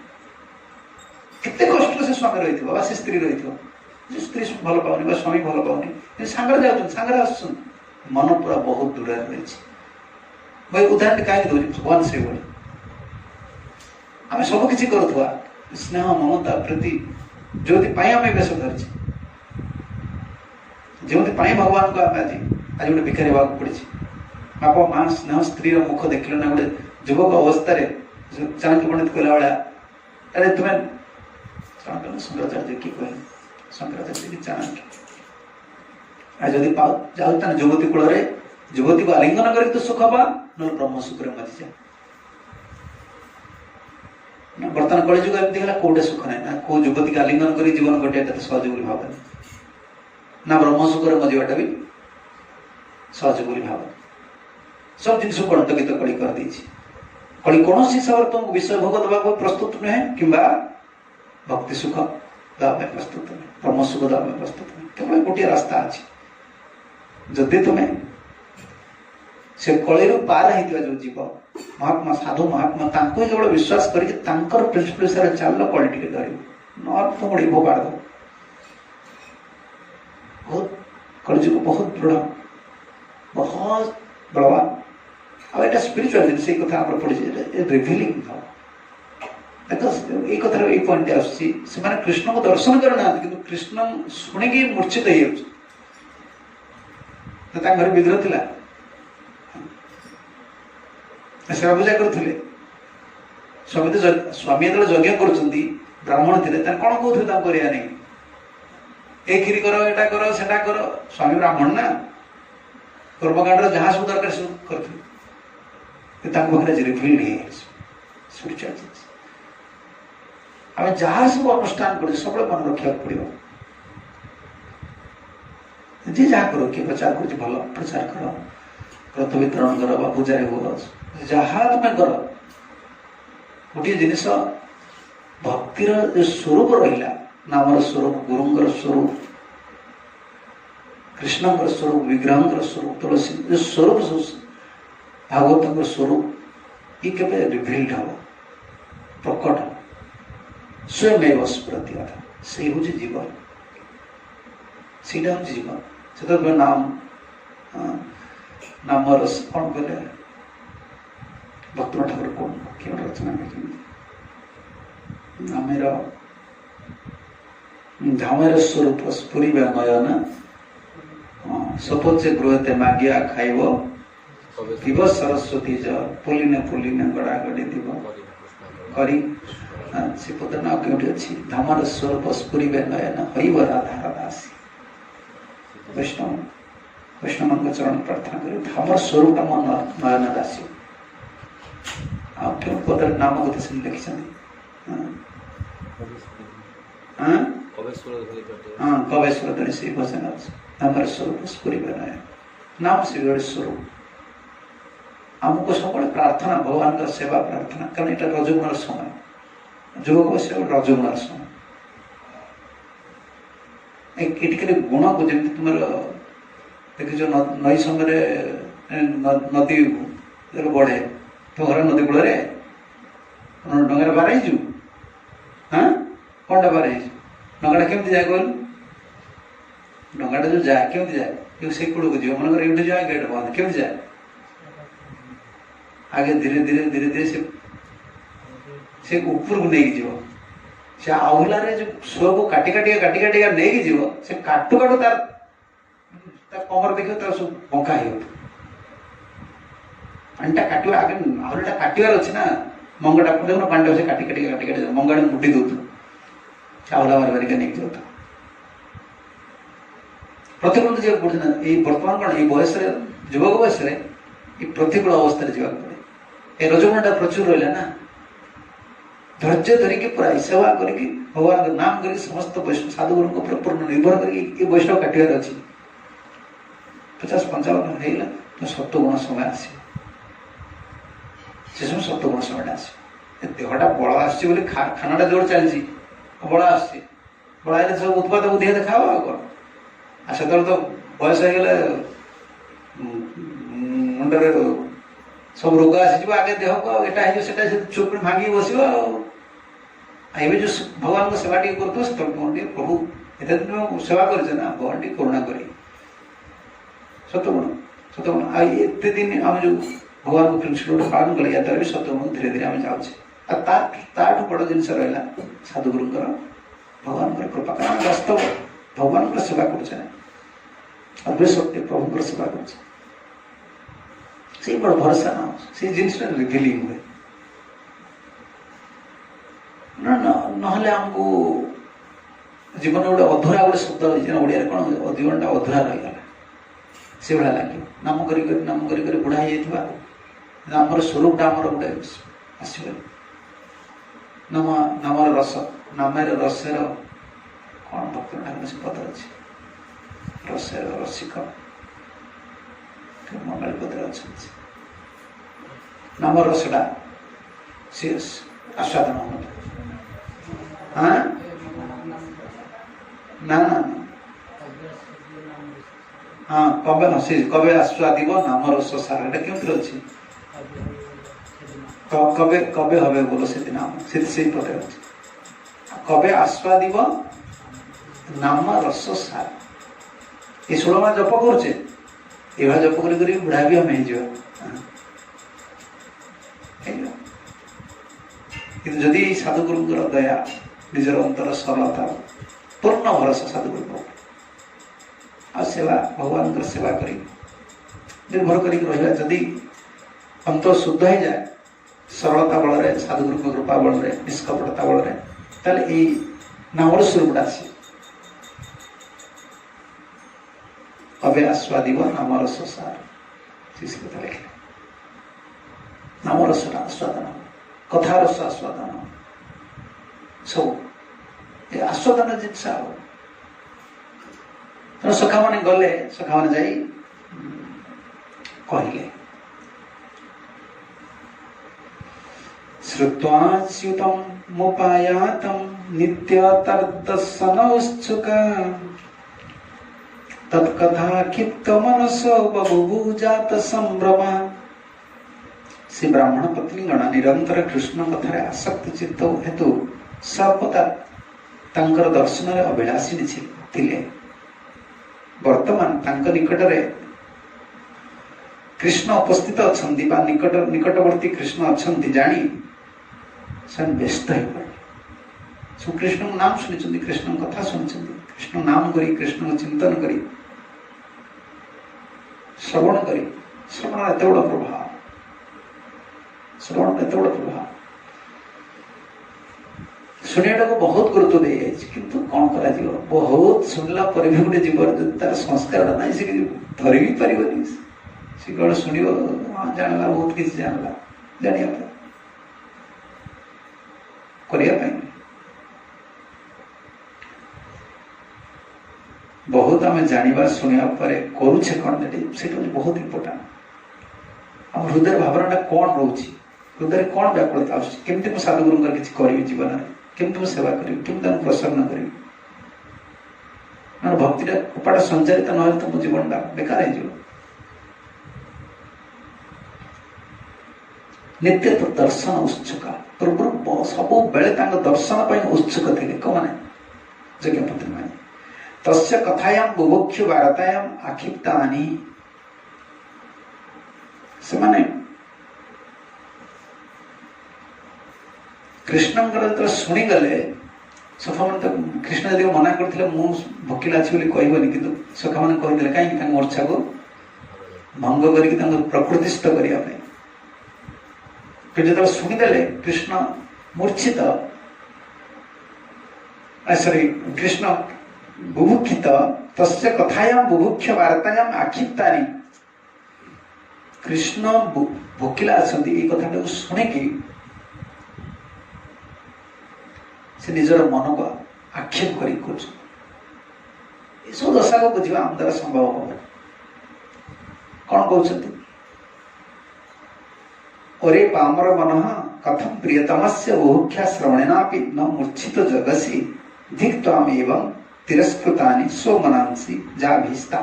केते कष्ट से स्वामी रही से स्त्री रही स्त्री भल पाऊनी स्वामी भल पाऊनी सांगे जाऊँ आस मन पूरा बहुत दूर रही मैं उदाहरण कहीं दूसरी भगवान से आम सब किसी करुवा स्नेह ममता प्रीति जो आम बेश धरी जो भगवान को आम आज आज गोटे भिखारी होगा पड़ी बाप माँ स्नेह स्त्री मुख देख ना गोटे युवक अवस्था चाणक्य पंडित कहला भाया अरे तुम्हें चाणक्य शंकराचार्य किए कहे शंकराचार्य कि चाणक्य आज जदि जाऊँ युवती कूल युवती को आलिंगन कर तो सुख पा ना ब्रह्म सुख मजी जा बर्तमान कलि जुग एमती है कौटे सुख ना ना कौ युवती को आलिंगन कर जीवन कटिया सहज बोली भाव ना ब्रह्म सुख मजाटा भी सहज बोली भाव सब जिन कंटकित कली कर कली कौन हिसाब से तुमको विषय भोग देवा प्रस्तुत नुहे कि भक्ति सुख देवाई प्रस्तुत नुहे ब्रह्म सुख देवाई प्रस्तुत नुहे केवल गोटे रास्ता अच्छी जदि तुम्हें से कली पार होता जो जीव महात्मा साधु महात्मा केवल विश्वास कर प्रिंसिपल हिसाब से चल कली टे धर न तुम गोटे भोगाड़ दो बहुत कलजुग बहुत दृढ़ बहुत बलवान अब यहाँ स्पिरिचुअल जिन से कथा पढ़ी रिविलिंग ये कथार ये पॉइंट आसने कृष्ण को दर्शन करना कि कृष्ण शुणिकी मूर्छित हो घर विग्रह थिला सेवा पूजा करते स्वामी तो स्वामी जो यज्ञ कर ब्राह्मण थे कौन कहते करा नहीं ए खीरी कर एटा कर सेटा कर स्वामी ब्राह्मण ना कर्मकांड जहाँ सब दरकार सब करते रिफिल्ड स्पिरिचुअल आम जहाँ सब अनुष्ठान कर सब मन रखा पड़ो जी जहाँ कर किए प्रचार कर भल प्रचार कर व्रत वितरण कर पूजा हो जहाँ तुम्हें कर गोटे जिनस भक्तिर जो स्वरूप रहा नामर स्वरूप गुरुंर स्वरूप कृष्ण स्वरूप विग्रह स्वरूप तुलसी जो स्वरूप भागवत स्वरूप ये केवल रिभिल्ड हम प्रकट हम स्वयं स्फुरति से हूँ जीवन से हूँ जीवन से तो नाम नाम रस कौन कहले भक्त ठाकुर कौन क्यों रचना नामेर धामेर स्वरूप स्फुरी नयन सपोज गृहते मागिया खाइब पिब सरस्वती ज पुलिने पुलिने गड़ा गड़ी दिव करी से पद ना क्योंकि अच्छी धामर स्वरूप स्फुरी नयन हईब राधा दासी वैष्णव वैष्णव चरण प्रार्थना कर धामर स्वरूप मन नयन दासी आप क्यों पद नाम कथा से लिखी कवेश्वर धरी से भजन धामर स्वरूप स्फुरी नयन नाम से स्वरूप आमको सब प्रार्थना भगवान का सेवा प्रार्थना कारण यहाँ रजगुण समय युवक बस रजगुण समय ये गुण को जमी तुम देखिज नई समय नदी बढ़े तुम घर नदी कूल डंगार बार हाँ कौन बार डंगा केमती जाए कहल डंगाटा जो जाए केमती जाए से कूल को जीव मन ये जाए गेट बंद केमती जाए आगे धीरे धीरे धीरे धीरे से ऊपर को नहीं जीव से आहुला रे जो सुआ को काटी काटी नहीं जीव से काटू काटू तार कमर देखियो तार सब बंका हो पानीटा काटिवा आगे आहुलाटा काटिवार अच्छी ना मंगटा देखो पानी से काटी काटी मंगाटा मुठी दौ आहुला मारी मारिका नहीं जाता प्रतिकूल तो पड़े ना ये बर्तमान कौन ये बयस युवक बयस प्रतिकूल अवस्था जावाक पड़े ये रजगुणटा प्रचुर रहा ना धैर्य धरिकी पूरा सेवा करके भगवान नाम करके समस्त वैष्णव साधुगुरु पर पूर्ण निर्भर करके वैष्णव काटिवार अच्छी 50-55 होगा तो सत्वगुण समय आस सत्वगुण समय आस देहटा बल आस खानाटा जोर चलती बल आस बल आए सब उत्पाद को देह देखा कौन आ से तो बयस हो मुंडे सब रोग आसीज आगे देह को यहाँ से चुप भांगी बस जो भगवान को सेवा टी कर प्रभु एत दिन सेवा कर भगवान टी करुणा कर सतगुण आते दिन आम जो भगवान को प्रिंसिपल पालन कर या भी सतगुण धीरे धीरे आम जाऊे बड़ जिन रहा साधुगुरु भगवान कृपा कारण वास्तव भगवान सेवा कर सत्य प्रभु सेवा कर बड़ भरोसा ना से जिनसा रिविलिंग हुए ना आमको जीवन गोटे अधूरा गोटे शब्द ओडिया कौन जीवन अधूरा रहीगला से भाया लगे नाम कर बुढ़ा होमर स्वरूपटा आमर गोटे आसगल नामर रस नामर रसर कौन भक्त ठाकुर से पद अच्छे रसर रसिक मंगल पद अच्छे नामर रसटा सी आस्वादन होता हाँ ना हाँ कबे आस्वादिब नाम रस सार क्यों अच्छी कबे हबे बोलो से नाम से पदे अच्छे कबे आस्वादिब नाम रस सार ये 16 मास जप करुचे ये जप कर बुढ़ा भी आम हो जदि साधुगुरु दया निजर अंतर सरलता पूर्ण भरोसा साधुगुरु आ सेवा भगवान सेवा कर निर्भर कर जदि अंत शुद्ध हो जाए सरलता बल साधुगुरु कृपा बल निष्कपटता बल ताले नामर स्वरूप आसे अबे आस्वादिब नाम रस सार लिखे नाम रस आस्वादन कथा रस आस्वादन सब आस्वादन जिनस सखा मैंने गले सखा मैंने जाई कहले श्रुत्वाच्युतं मुपायातं नित्यतर्दर्शन उत्सुका तत्कथा क्षिप्त मनसो बभुभु जात संभ्रमा से ब्राह्मण पत्नीगण निरंतर कृष्ण कथार आसक्त चित्त हेतु सर्वदा तांकर दर्शन रे अभिलाषी थिले वर्तमान तांक निकटरे कृष्ण उपस्थित अछंती बा निकटवर्ती कृष्ण अछंती जानी सन व्यस्त हो पड़े सब कृष्ण नाम सुनी कृष्ण कथा सुनी कृष्ण नाम करी कृष्ण चिंतन करी श्रवण करी श्रवण एत बड़ प्रभाव श्रवण एत बड़ प्रभाव शुणिया को बहुत गुरुत्व दे किंतु कौन करा बहुत शुणला पर भी गोटे जीवन तार संस्कार ना से धरी भी पारनी से कौन शुण जानला बहुत किसी जानला जाना बहुत आम जाना शुणा करुचे कौन से बहुत इम्पोर्टाट आम हृदय भावना कौन रोचे हृदय कौन व्याकुलता आमती साधुगुरु किसी करी जीवन में केमती सेवा करी केमती प्रसन्न करी भक्तिटा कृपाटा संचारित ना तो मो जीवनटा बेकार हो नित्य तो दर्शन उत्सुका प्रभु सब बेले दर्शन उत्सुक थे कौन यज्ञपति मैंने तस्य कथायां बुभुक्ष वार्तायां आक्षिप्तानि से माने कृष्णଙ୍କର ଯେତେବେଳେ ଶୁଣିଗଲେ ସଖାମାନେ ତ କୃଷ୍ଣ ଯଦି ମନା କରିଥିଲେ ମୁଁ ଭୋକିଲା ଅଛି ବୋଲି କହିବନି, କିନ୍ତୁ ସଖାମାନେ କହିଦେଲେ କାହିଁକି ତାଙ୍କ ମୂର୍ଚ୍ଛାକୁ ଭଙ୍ଗ କରିକି ତାଙ୍କୁ ପ୍ରକୃତିସ୍ଥ କରିବା ପାଇଁ। ଯେତେବେଳେ ଶୁଣିଦେଲେ କୃଷ୍ଣ ମୂର୍ଚ୍ଛିତ ସରି କୃଷ୍ଣ ବୁଭୁକ୍ଷିତ ତସ୍ୟ କଥାୟାମ ବୁଭୁକ୍ଷ ବାର୍ତ୍ତାୟାମ ଆକ୍ଷିପ୍ତାନି, କୃଷ୍ଣ ଭୋକିଲା ଅଛନ୍ତି ଏଇ କଥାଟାକୁ ଶୁଣିକି ସେ ନିଜର ମନକୁ ଆକ୍ଷେପ କରି କରୁଛନ୍ତି। ଏସବୁ ଦଶାକୁ ବୁଝିବା ଆମ ଦ୍ୱାରା ସମ୍ଭବ ହବ। କଣ କହୁଛନ୍ତି? ଅରେ ପାମର ମନଃ କଥଂ ପ୍ରିୟତମସ୍ୟ ବୁଭୁକ୍ଷା ଶ୍ରବଣେନାପି ନ ମୂର୍ଚ୍ଛିତ ଜଗସି ଧିକ୍ତ୍ୱାମ୍ ଏବଂ ତିରସ୍କୃତାନି ସ୍ୱମନାଂସି ଯାଭିସ୍ତା।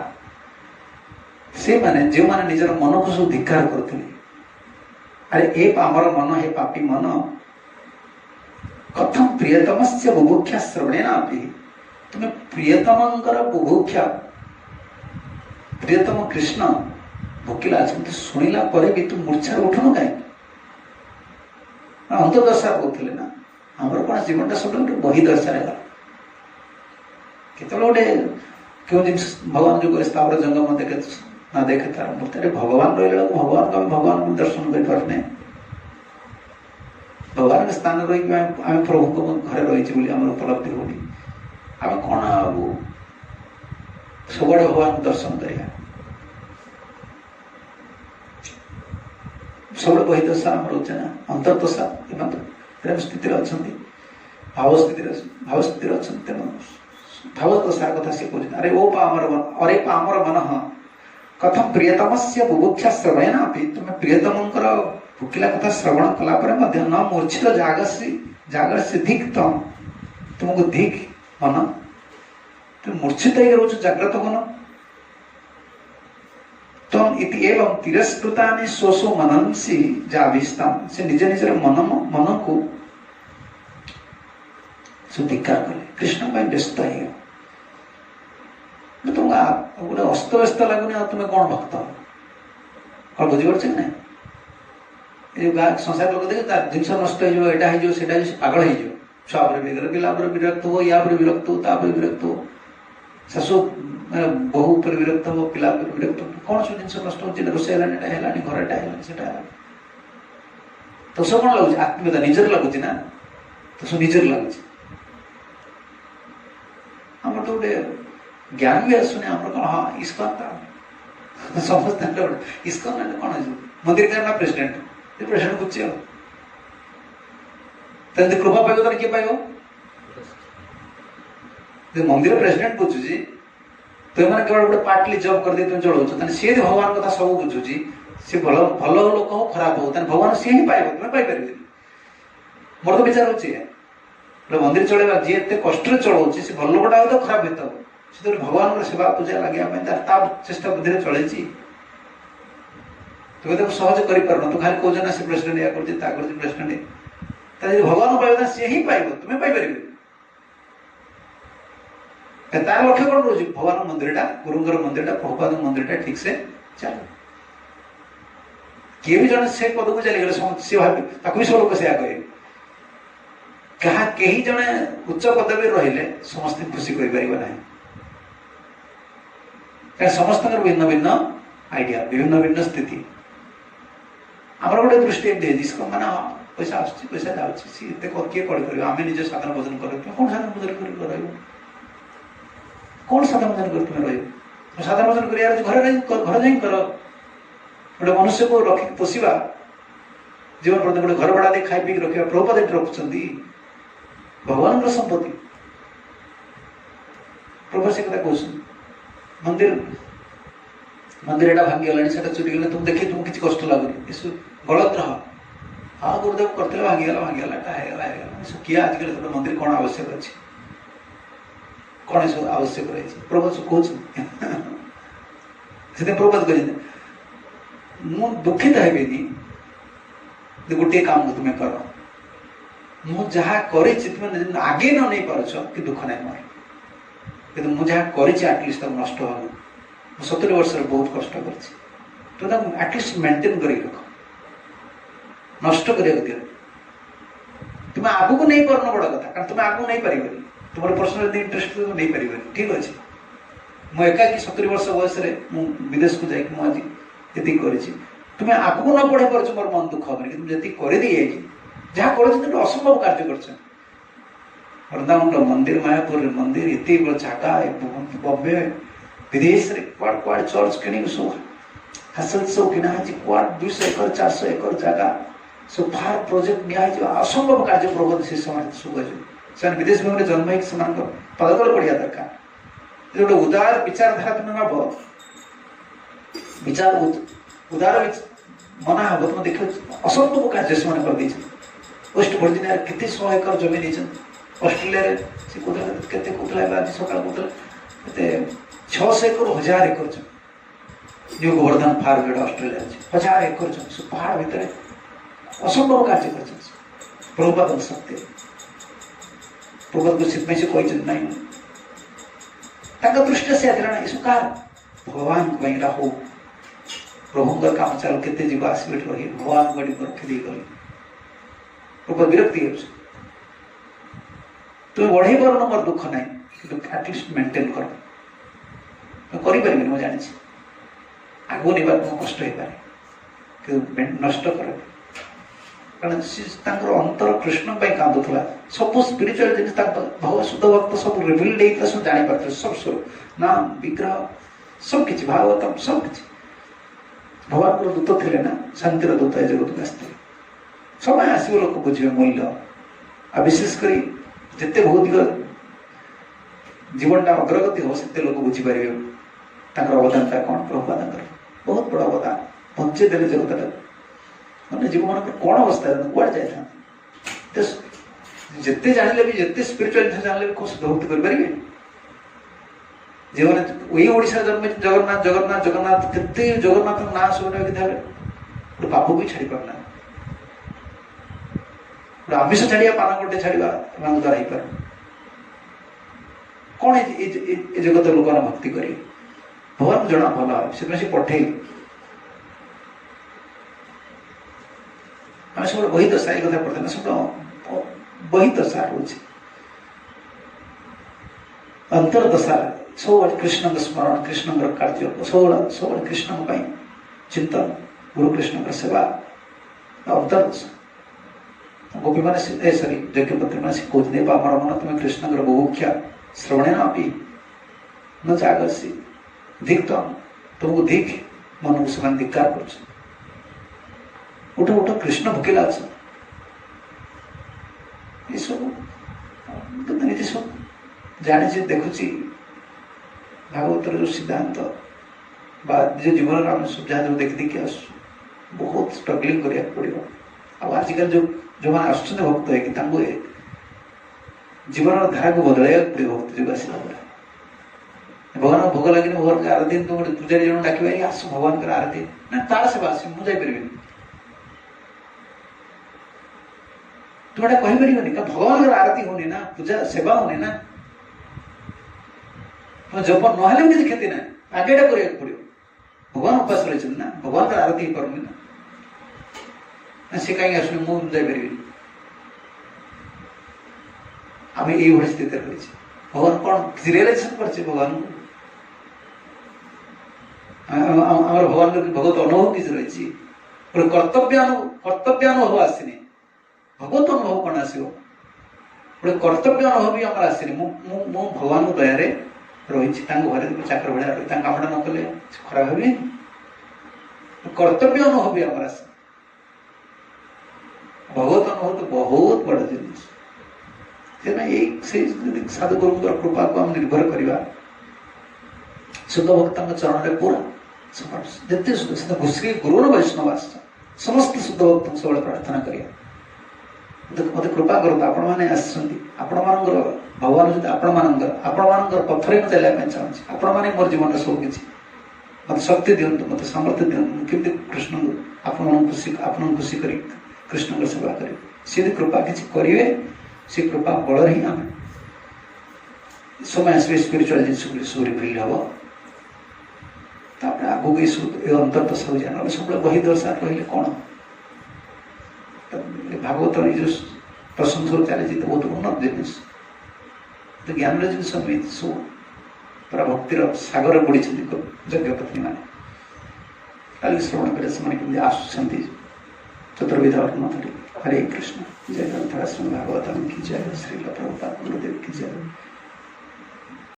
ସେମାନେ ଯେଉଁମାନେ ନିଜର ମନକୁ ସବୁ ଧିକ୍କାର କରୁଥିଲେ, ଆରେ ଏ ପାମର ମନ, ହେ ପାପୀ ମନ, कथम प्रियतमस्य बुभुक्षा श्रवणेनापि, तुम्हें प्रियतमंकर बुभुक्षा, प्रियतम कृष्ण भोकिला अछंती सुनिला परे भी तुम मूर्छा उठुनु काहे? अंतर्दशा कहते ना हमर कोन जीवनटा सब गोटे बही दशा रे गला। केतल गोटे क्यों जिन भगवान जो करे स्थावर जंगम देखे ना देखे तार मूर्ति रे भगवान रहले भगवान का भगवान को दर्शन कर पारने। भगवान के स्थान रही आम प्रभु को घरे रही आम उपलब्धि होनी, आम कौन सब भगवान को दर्शन करिया। सब बही दशा आम रोचे ना अंतर्दशा प्रेम स्थिति अच्छा भाव स्थिति अच्छा भाव दशा कथा सी कह अरे ओ पामर अरे पामर मन कथम प्रियतमस्य बुभुक्षा श्रवणेनापि, तुम्हें प्रियतमंकर भोकिला कथा श्रवण कला पर मध्य न मूर्छित जागस्य धिक्त्वम्, तुमको धिक मन तुम मूर्छित ही रोच जाग्रत मन तम इति एवं तिरस्कृतानि स्वसो मनंसि जाभिस्ताम्, से निज निजर मन को सुधिकार कले कृष्ण ପାଇଁ ବ୍ୟସ୍ତ ହେଇଗଲ। तुमको गोटे अस्त व्यस्त लगुनि तुम्हें कौन भक्त कौन बुझीपार कि ना संसार लोक देखे जिनस नष्ट हो पागल हो छुआ पिला विरक्त हो, या विरक्त हो, तापर विरक्त हो, शाशु बहु पर विरक्त हो, पिला विरक्त हो, कौन सब जिन नष्ट हो रोषे घर तो सब कौन लगुच आत्मीयता निजर लगुच ना, तो सब निजर लगुच आम तो गोटे ज्ञान भी आसुनि आम कौन हाँ इस्कन समस्त इस्कन कौन मंदिर का ना प्रेसिडेंट प्रेसिडेंट बुझे कृपा पाइब तो किए पाइब मंदिर प्रेसिडेंट बुझुची तो मैंने केवल गोटे पार्टली जब कर दे तुम चलाऊ सी भगवान कथा सब बुझुची सी भल लोक हो खराब हो भगवान सी ही पाइब तुम्हें पाइपर मोर तो विचार होची मंदिर चलेगा जी एत कष्ट चलाऊ सी भल लोकटा हो तो खराब होता सी तो भगवान सेवा पूजा लगे चेष्टा बुद्धि चलती तो सहज कर तू खाली कौन ना से प्रेसिडेंट या प्रेसिडेंट भगवान पाइब सी ही पाइब तुम्हें पाइपर तार लक्ष्य कौन रोज भगवान मंदिर गुरुंगर मंदिर प्रभुपाद मंदिर ठीक से चल किए भी जन से पद को चली गले सी भावी भी सब लोग से कहे क्या कहीं जड़े उच्च पदवी रही समस्त खुशी कर समस्त भिन्न भिन्न आइडिया विभिन्न भिन्न स्थिति आमर गोटे दृष्टि इसको मैंने हाँ पैसा आसुच्छी पैसा जाऊँगी सी किए कौन कर आम निजे साधन भोजन कर कौन साधन भोजन कर कौन साधन भोजन कर तुम्हें रही साधन भोजन कर घर जा कर गोटे मनुष्य को रखिक पोषा जीवन प्रति गोटे घर भड़ा दे खाई पी रखा प्रभुपाद रखुंट भगवान संपत्ति प्रभु से कथा कह मंदिर मंदिर भांगीगला चुरी गले तुम देखिए तुमको किसी कष्ट लगुनि गलत रह हाँ गुरुदेव करते भांगीगला किए आजिकल गोटे मंदिर कौन आवश्यक अच्छे कौन सब आवश्यक रही प्रभु कहते प्रभुपाद कहते मु दुखित हेबी गोटे काम तुम्हें कर मुझे तुम्हें आगे न नहीं पार्छ कि दुख नहीं मोर କିନ୍ତୁ ମୁଁ ଯାହା କରିଛି ଆଟଲିଷ୍ଟ ତାକୁ ନଷ୍ଟ ହେବନି। ମୁଁ 70 ବର୍ଷରେ ବହୁତ କଷ୍ଟ କରିଛି, ତ ତାକୁ ଆଟଲିଷ୍ଟ ମେଣ୍ଟେନ୍ କରିକି ରଖ, ନଷ୍ଟ କରିବାକୁ ଦିଅ। ତୁମେ ଆଗକୁ ନେଇପାରୁନ ବଡ଼ କଥା, କାରଣ ତୁମେ ଆଗକୁ ନେଇପାରିବନି, ତୁମର ପର୍ସନାଲ ଇଣ୍ଟରେଷ୍ଟ ନେଇପାରିବନି, ଠିକ୍ ଅଛି। ମୁଁ ଏକାକି 70 ବର୍ଷ ବୟସରେ ମୁଁ ବିଦେଶକୁ ଯାଇକି ମୁଁ ଆଜି ଏତିକି କରିଛି। ତୁମେ ଆଗକୁ ନ ବଢ଼େଇ ପାରୁଛ ମୋର ମନ ଦୁଃଖ ହେବନି, କିନ୍ତୁ ଯେତିକି କରିଦେଇଯାଇଛି, ଯାହା କରୁଛି ତୁମେ ଅସମ୍ଭବ କାର୍ଯ୍ୟ କରୁଛ। ବୃନ୍ଦାବନର ମନ୍ଦିର, ମାୟାପୁରରେ ମନ୍ଦିର, ଏତେ ବଡ଼ ଜାଗା, ବମ୍ବେ ବିଦେଶରେ କୁଆଡ଼େ କୁଆଡ଼େ ଚର୍ଚ୍ଚ କିଣିକି ସବୁ ହାସଲ ସବୁ କିଣା ହେଇଛି, କୁଆଡ଼େ 200 ଏକର 400 ଏକର ଜାଗା ସବୁ ଫାର୍ ପ୍ରୋଜେକ୍ଟ ନିଆହେଇଯିବ। ଅସମ୍ଭବ କାର୍ଯ୍ୟ ପ୍ରବୋଧ ସେ ସମୟରେ ସବୁ ଅଛନ୍ତି। ସେମାନେ ବିଦେଶ ଭୂମିରେ ଜନ୍ମ ହେଇକି ସେମାନଙ୍କ ପଦତଳ ପଡ଼ିବା ଦରକାର। ଗୋଟେ ଉଦାର ବିଚାରଧାରା ତୁମେ ନେବ, ଉଦାର ମନା ହେବ, ତୁମେ ଦେଖିବ ଅସମ୍ଭବ କାର୍ଯ୍ୟ ସେମାନେ କରିଦେଇଛନ୍ତି। ୱେଷ୍ଟ ଭର୍ଜିନିଆରେ କେତେ 100 ଏକର ଜମି ଦେଇଛନ୍ତି। ଅଷ୍ଟ୍ରେଲିଆରେ ସେ କହୁଥିଲେ, କେତେ କହୁଥିଲା ଏବେ ଆଜି ସକାଳ କହୁଥିଲେ, କେତେ 600 ଏକର 1000 ଏକର ଜମି। ନ୍ୟୁ ଗୋବର୍ଦ୍ଧନ ଫାର୍ମ ଯୋଉଟା ଅଷ୍ଟ୍ରେଲିଆ ଅଛି, 1000 ଏକର ଜମି, ସବୁ ପାହାଡ଼ ଭିତରେ ଅସମ୍ଭବ କାର୍ଯ୍ୟ କରିଛନ୍ତି। ପ୍ରଭୁପାଦ ସତ୍ୟ ପ୍ରଭୁପାଦକୁ ସେଥିପାଇଁ ସେ କହିଛନ୍ତି ନାହିଁ, ତାଙ୍କ ଦୃଷ୍ଟିରେ ସେ ଆସିଲା ନା ଏସବୁ କାହାର ଭଗବାନଙ୍କ ପାଇଁ ଏଇଟା ହଉ, ପ୍ରଭୁଙ୍କର କାମ ଚାଲୁ, କେତେ ଯିବ ଆସିବ ଏଠି ରହି ଭଗବାନଙ୍କୁ ଏଠି ରଖିଦେଇ ଗଲେ ପ୍ରଭୁ ବିରକ୍ତି ହେଉଛି। ତୁମେ ବଢ଼େଇ ପାରୁନ ମୋର ଦୁଃଖ ନାହିଁ, କିନ୍ତୁ ଆଟଲିଷ୍ଟ ମେଣ୍ଟେନ୍ କର। ମୁଁ କରିପାରିବିନି, ମୁଁ ଜାଣିଛି ଆଗକୁ ନେବାକୁ ମୋ କଷ୍ଟ ହେଇପାରେ, କିନ୍ତୁ ନଷ୍ଟ କର। କାରଣ ସେ ତାଙ୍କର ଅନ୍ତର କୃଷ୍ଣ ପାଇଁ କାନ୍ଦୁଥିଲା। ସବୁ ସ୍ପିରିଚୁଆଲ ଜିନିଷ ତାଙ୍କ ଶୁଦ୍ଧ ଭକ୍ତ ସବୁ ରିଭିଲ୍ଡ ହେଇଥିଲା, ସବୁ ଜାଣିପାରୁଥିଲେ, ସବୁ ସ୍ୱର ନାମ ବିଗ୍ରହ ସବୁ କିଛି, ଭାଗବତମ ସବୁ କିଛି। ଭଗବାନଙ୍କର ଦୂତ ଥିଲେ ନା, ଶାନ୍ତିର ଦୂତ ଏ ଜଗତକୁ ଆସିଥିଲେ। ସମୟ ଆସିବ ଲୋକ ବୁଝିବେ ମୂଲ୍ୟ। ଆଉ ବିଶେଷ କରି ଯେତେ ଭୌତିକ ଜୀବନଟା ଅଗ୍ରଗତି ହେବ, ସେତେ ଲୋକ ବୁଝିପାରିବେ ତାଙ୍କର ଅବଦାନଟା କ'ଣ। ପ୍ରଭୁପାଦଙ୍କର ବହୁତ ବଡ଼ ଅବଦାନ, ବଞ୍ଚେଇ ଦେଲେ ଜଗତଟାକୁ। ମାନେ ଜୀବମାନଙ୍କର କ'ଣ ଅବସ୍ଥା କୁଆଡ଼େ ଯାଇଥାନ୍ତି। ଯେତେ ଜାଣିଲେ ବି, ଯେତେ ସ୍ପିରିଚୁଆଲ ଜିନିଷ ଜାଣିଲେ ବି କ'ଣ ଶୁଦ୍ଧ ଭକ୍ତି କରିପାରିବେ? ଯେଉଁମାନେ ଏଇ ଓଡ଼ିଶାରେ ଜନ୍ମ ହେଇଛନ୍ତି, ଜଗନ୍ନାଥ ଜଗନ୍ନାଥ ଜଗନ୍ନାଥ, କେତେ ଜଗନ୍ନାଥଙ୍କ ନାଁ ଶୁଣିବେ କେତେ ହେଲେ ଗୋଟେ ପାପକୁ ବି ଛାଡ଼ି ପାରୁନାହାନ୍ତି। ଗୋଟେ ଆମିଷ ଛାଡ଼ିବା, ପାନ ଗୋଟେ ଛାଡ଼ିବା ଏମାନଙ୍କ ଦ୍ୱାରା ହେଇପାରେ। କ'ଣ ଏ ଜଗତ ଲୋକମାନେ ଭକ୍ତି କରିବେ? ଭଗବାନଙ୍କୁ ଜଣା ଭଲ ହେବ, ସେଥିପାଇଁ ସେ ପଠେଇଲେ। ଆମେ ସବୁବେଳେ ବହି ଦଶା ଏଇ କଥା ପଢ଼ିଥିଲେ, ସବୁବେଳେ ବହି ଦଶା ରହୁଛି ଅନ୍ତର୍ଦଶାରେ ସବୁବେଳେ କୃଷ୍ଣଙ୍କ ସ୍ମରଣ, କୃଷ୍ଣଙ୍କର କାର୍ଯ୍ୟ, ସବୁବେଳେ କୃଷ୍ଣଙ୍କ ପାଇଁ ଚିନ୍ତନ, ଗୁରୁ କୃଷ୍ଣଙ୍କର ସେବା, ଅନ୍ତର୍ଦଶା। ଗୋପୀମାନେ ଯଜ୍ଞପତ୍ରୀମାନେ ଶିଖଉଛନ୍ତି, ଆମର ମନ ତୁମେ କୃଷ୍ଣଙ୍କର ବହୁଖ୍ୟା ଶ୍ରବଣେନ ଆପି ନ ଜାଗସି ଧିକ୍ ତୁମକୁ ଧିକ୍, ମନକୁ ସେମାନେ ଧିକ୍କାର କରୁଛନ୍ତି। ଉଠ ଉଠ, କୃଷ୍ଣ ଭୋକିଲା ଅଛ। ଏସବୁ ନିଜେ ସବୁ ଜାଣିଛି, ଦେଖୁଛି। ଭାଗବତର ଯେଉଁ ସିଦ୍ଧାନ୍ତ ବା ନିଜ ଜୀବନରେ ଆମେ ସବୁ ଯାହା ଯେଉଁ ଦେଖିଦେଇକି ଆସୁଛୁ, ବହୁତ ଷ୍ଟ୍ରଗଲିଂ କରିବାକୁ ପଡ଼ିବ। ଆଉ ଆଜିକାଲି ଯେଉଁମାନେ ଆସୁଛନ୍ତି ଭକ୍ତ ହେଇକି, ତାଙ୍କୁ ଜୀବନର ଧାରାକୁ ବଦଳାଇବାକୁ ପଡ଼ିବ। ଭକ୍ତ ଯୁଗ ଆସିଲା ପରେ ଭଗବାନଙ୍କ ଭୋଗ ଲାଗିନି, ଭଗବାନଙ୍କ ଆରତି, ତୁ ଗୋଟେ ପୂଜାରୀ ଜଣ ଡାକିବା, ଆସ ଭଗବାନଙ୍କର ଆରତି, ନା ତାର ସେବା ଆସିବି, ମୁଁ ଯାଇପାରିବିନି। ତୁମେ ଏଟା କହିପାରିବନି, କାରଣ ଭଗବାନଙ୍କର ଆରତି ହଉନି ନା, ପୂଜା ସେବା ହଉନି ନା। ଜପ ନହେଲେ ବି କିଛି କ୍ଷତି ନାହିଁ, ଆଗେ ଏଟା କରିବାକୁ ପଡ଼ିବ। ଭଗବାନ ଉପାସ ରହିଛନ୍ତି ନା, ଭଗବାନଙ୍କର ଆରତି ହେଇପାରୁନି ନା, ସେ କାହିଁକି ଆସୁନି, ମୁଁ ଯାଇପାରିବିନି। ଆମେ ଏଇଭଳି ସ୍ଥିତିରେ ରହିଛେ। ଭଗବାନ କ'ଣ କିଛି ରିଏଲାଇଜେସନ କରିছে ଭଗବାନଙ୍କୁ? ଆମର ଭଗବାନଙ୍କର ଭଗବତ ଅନୁଭବ କିଛି ରହିଛି? ଗୋଟେ କର୍ତ୍ତବ୍ୟାନୁଭବ ଆସିନି। ଭଗବତ ଅନୁଭବ କ'ଣ ଆସିବ? ଗୋଟେ କର୍ତ୍ତବ୍ୟ ଅନୁଭବ ବି ଆମର ଆସିନି। ମୁଁ ଭଗବାନଙ୍କ ଦୟାରେ ରହିଛି, ତାଙ୍କ ଘରେ ଚାକର ଭଳିଆ ରହି ତାଙ୍କ କାମଟା ନ କଲେ ଖରାପ ଭାବିବେନି। କର୍ତ୍ତବ୍ୟ ଅନୁଭବ ବି ଆମର ଆସେ। ଭଗବତ ଅନୁଭବ ତ ବହୁତ ବଡ଼ ଜିନିଷ। ସେଥିପାଇଁ ସେଇ ଯଦି ସାଧୁଗୁରୁଙ୍କର କୃପାକୁ ଆମେ ନିର୍ଭର କରିବା, ଶୁଦ୍ଧ ଭକ୍ତଙ୍କ ଚରଣରେ ପୁରା ଯେତେ ଶୁଦ୍ଧ ଘୁଷି ଗୁରୁର ବୈଷ୍ଣବ ଆସିଛ, ସମସ୍ତେ ଶୁଦ୍ଧ ଭକ୍ତଙ୍କୁ ସବୁବେଳେ ପ୍ରାର୍ଥନା କରିବା, ମୋତେ କୃପା କରନ୍ତୁ। ଆପଣମାନେ ଆସିଛନ୍ତି, ଆପଣମାନଙ୍କର ଭଗବାନ ଯଦି ଆପଣମାନଙ୍କର ପଥରେ ମୁଁ ଚାଲିବା ପାଇଁ ଚାହୁଁଛି। ଆପଣମାନେ ମୋର ଜୀବନରେ ସବୁ କିଛି, ମୋତେ ଶକ୍ତି ଦିଅନ୍ତୁ, ମୋତେ ସାମର୍ଥ୍ୟ ଦିଅନ୍ତୁ, ମୁଁ କେମିତି କୃଷ୍ଣଙ୍କୁ ଆପଣଙ୍କୁ ଖୁସି କରି କୃଷ୍ଣଙ୍କ ସେବା କରିବି। ସେ ଯଦି କୃପା କିଛି କରିବେ, ସେ କୃପା ବଳରେ ହିଁ ଆମେ समय आसवे स्पिरिचुअल जिन सब रिफिल हम तापर आगो ये अंतर्दशा जान सब बही दर्शा कहले कौन भागवत जो प्रसंग चली तो बहुत उन्नत जिनिस तो ज्ञान जिन सब पूरा भक्तिर सागर पड़ी यज्ञपत्नी मैंने कल श्रवण करे से आसुँच चतुर्विध अर्ण धरी हरे कृष्ण जय ग्रंथराज भागवतम की जय श्रील प्रभुपाद गुरुदेव की जय।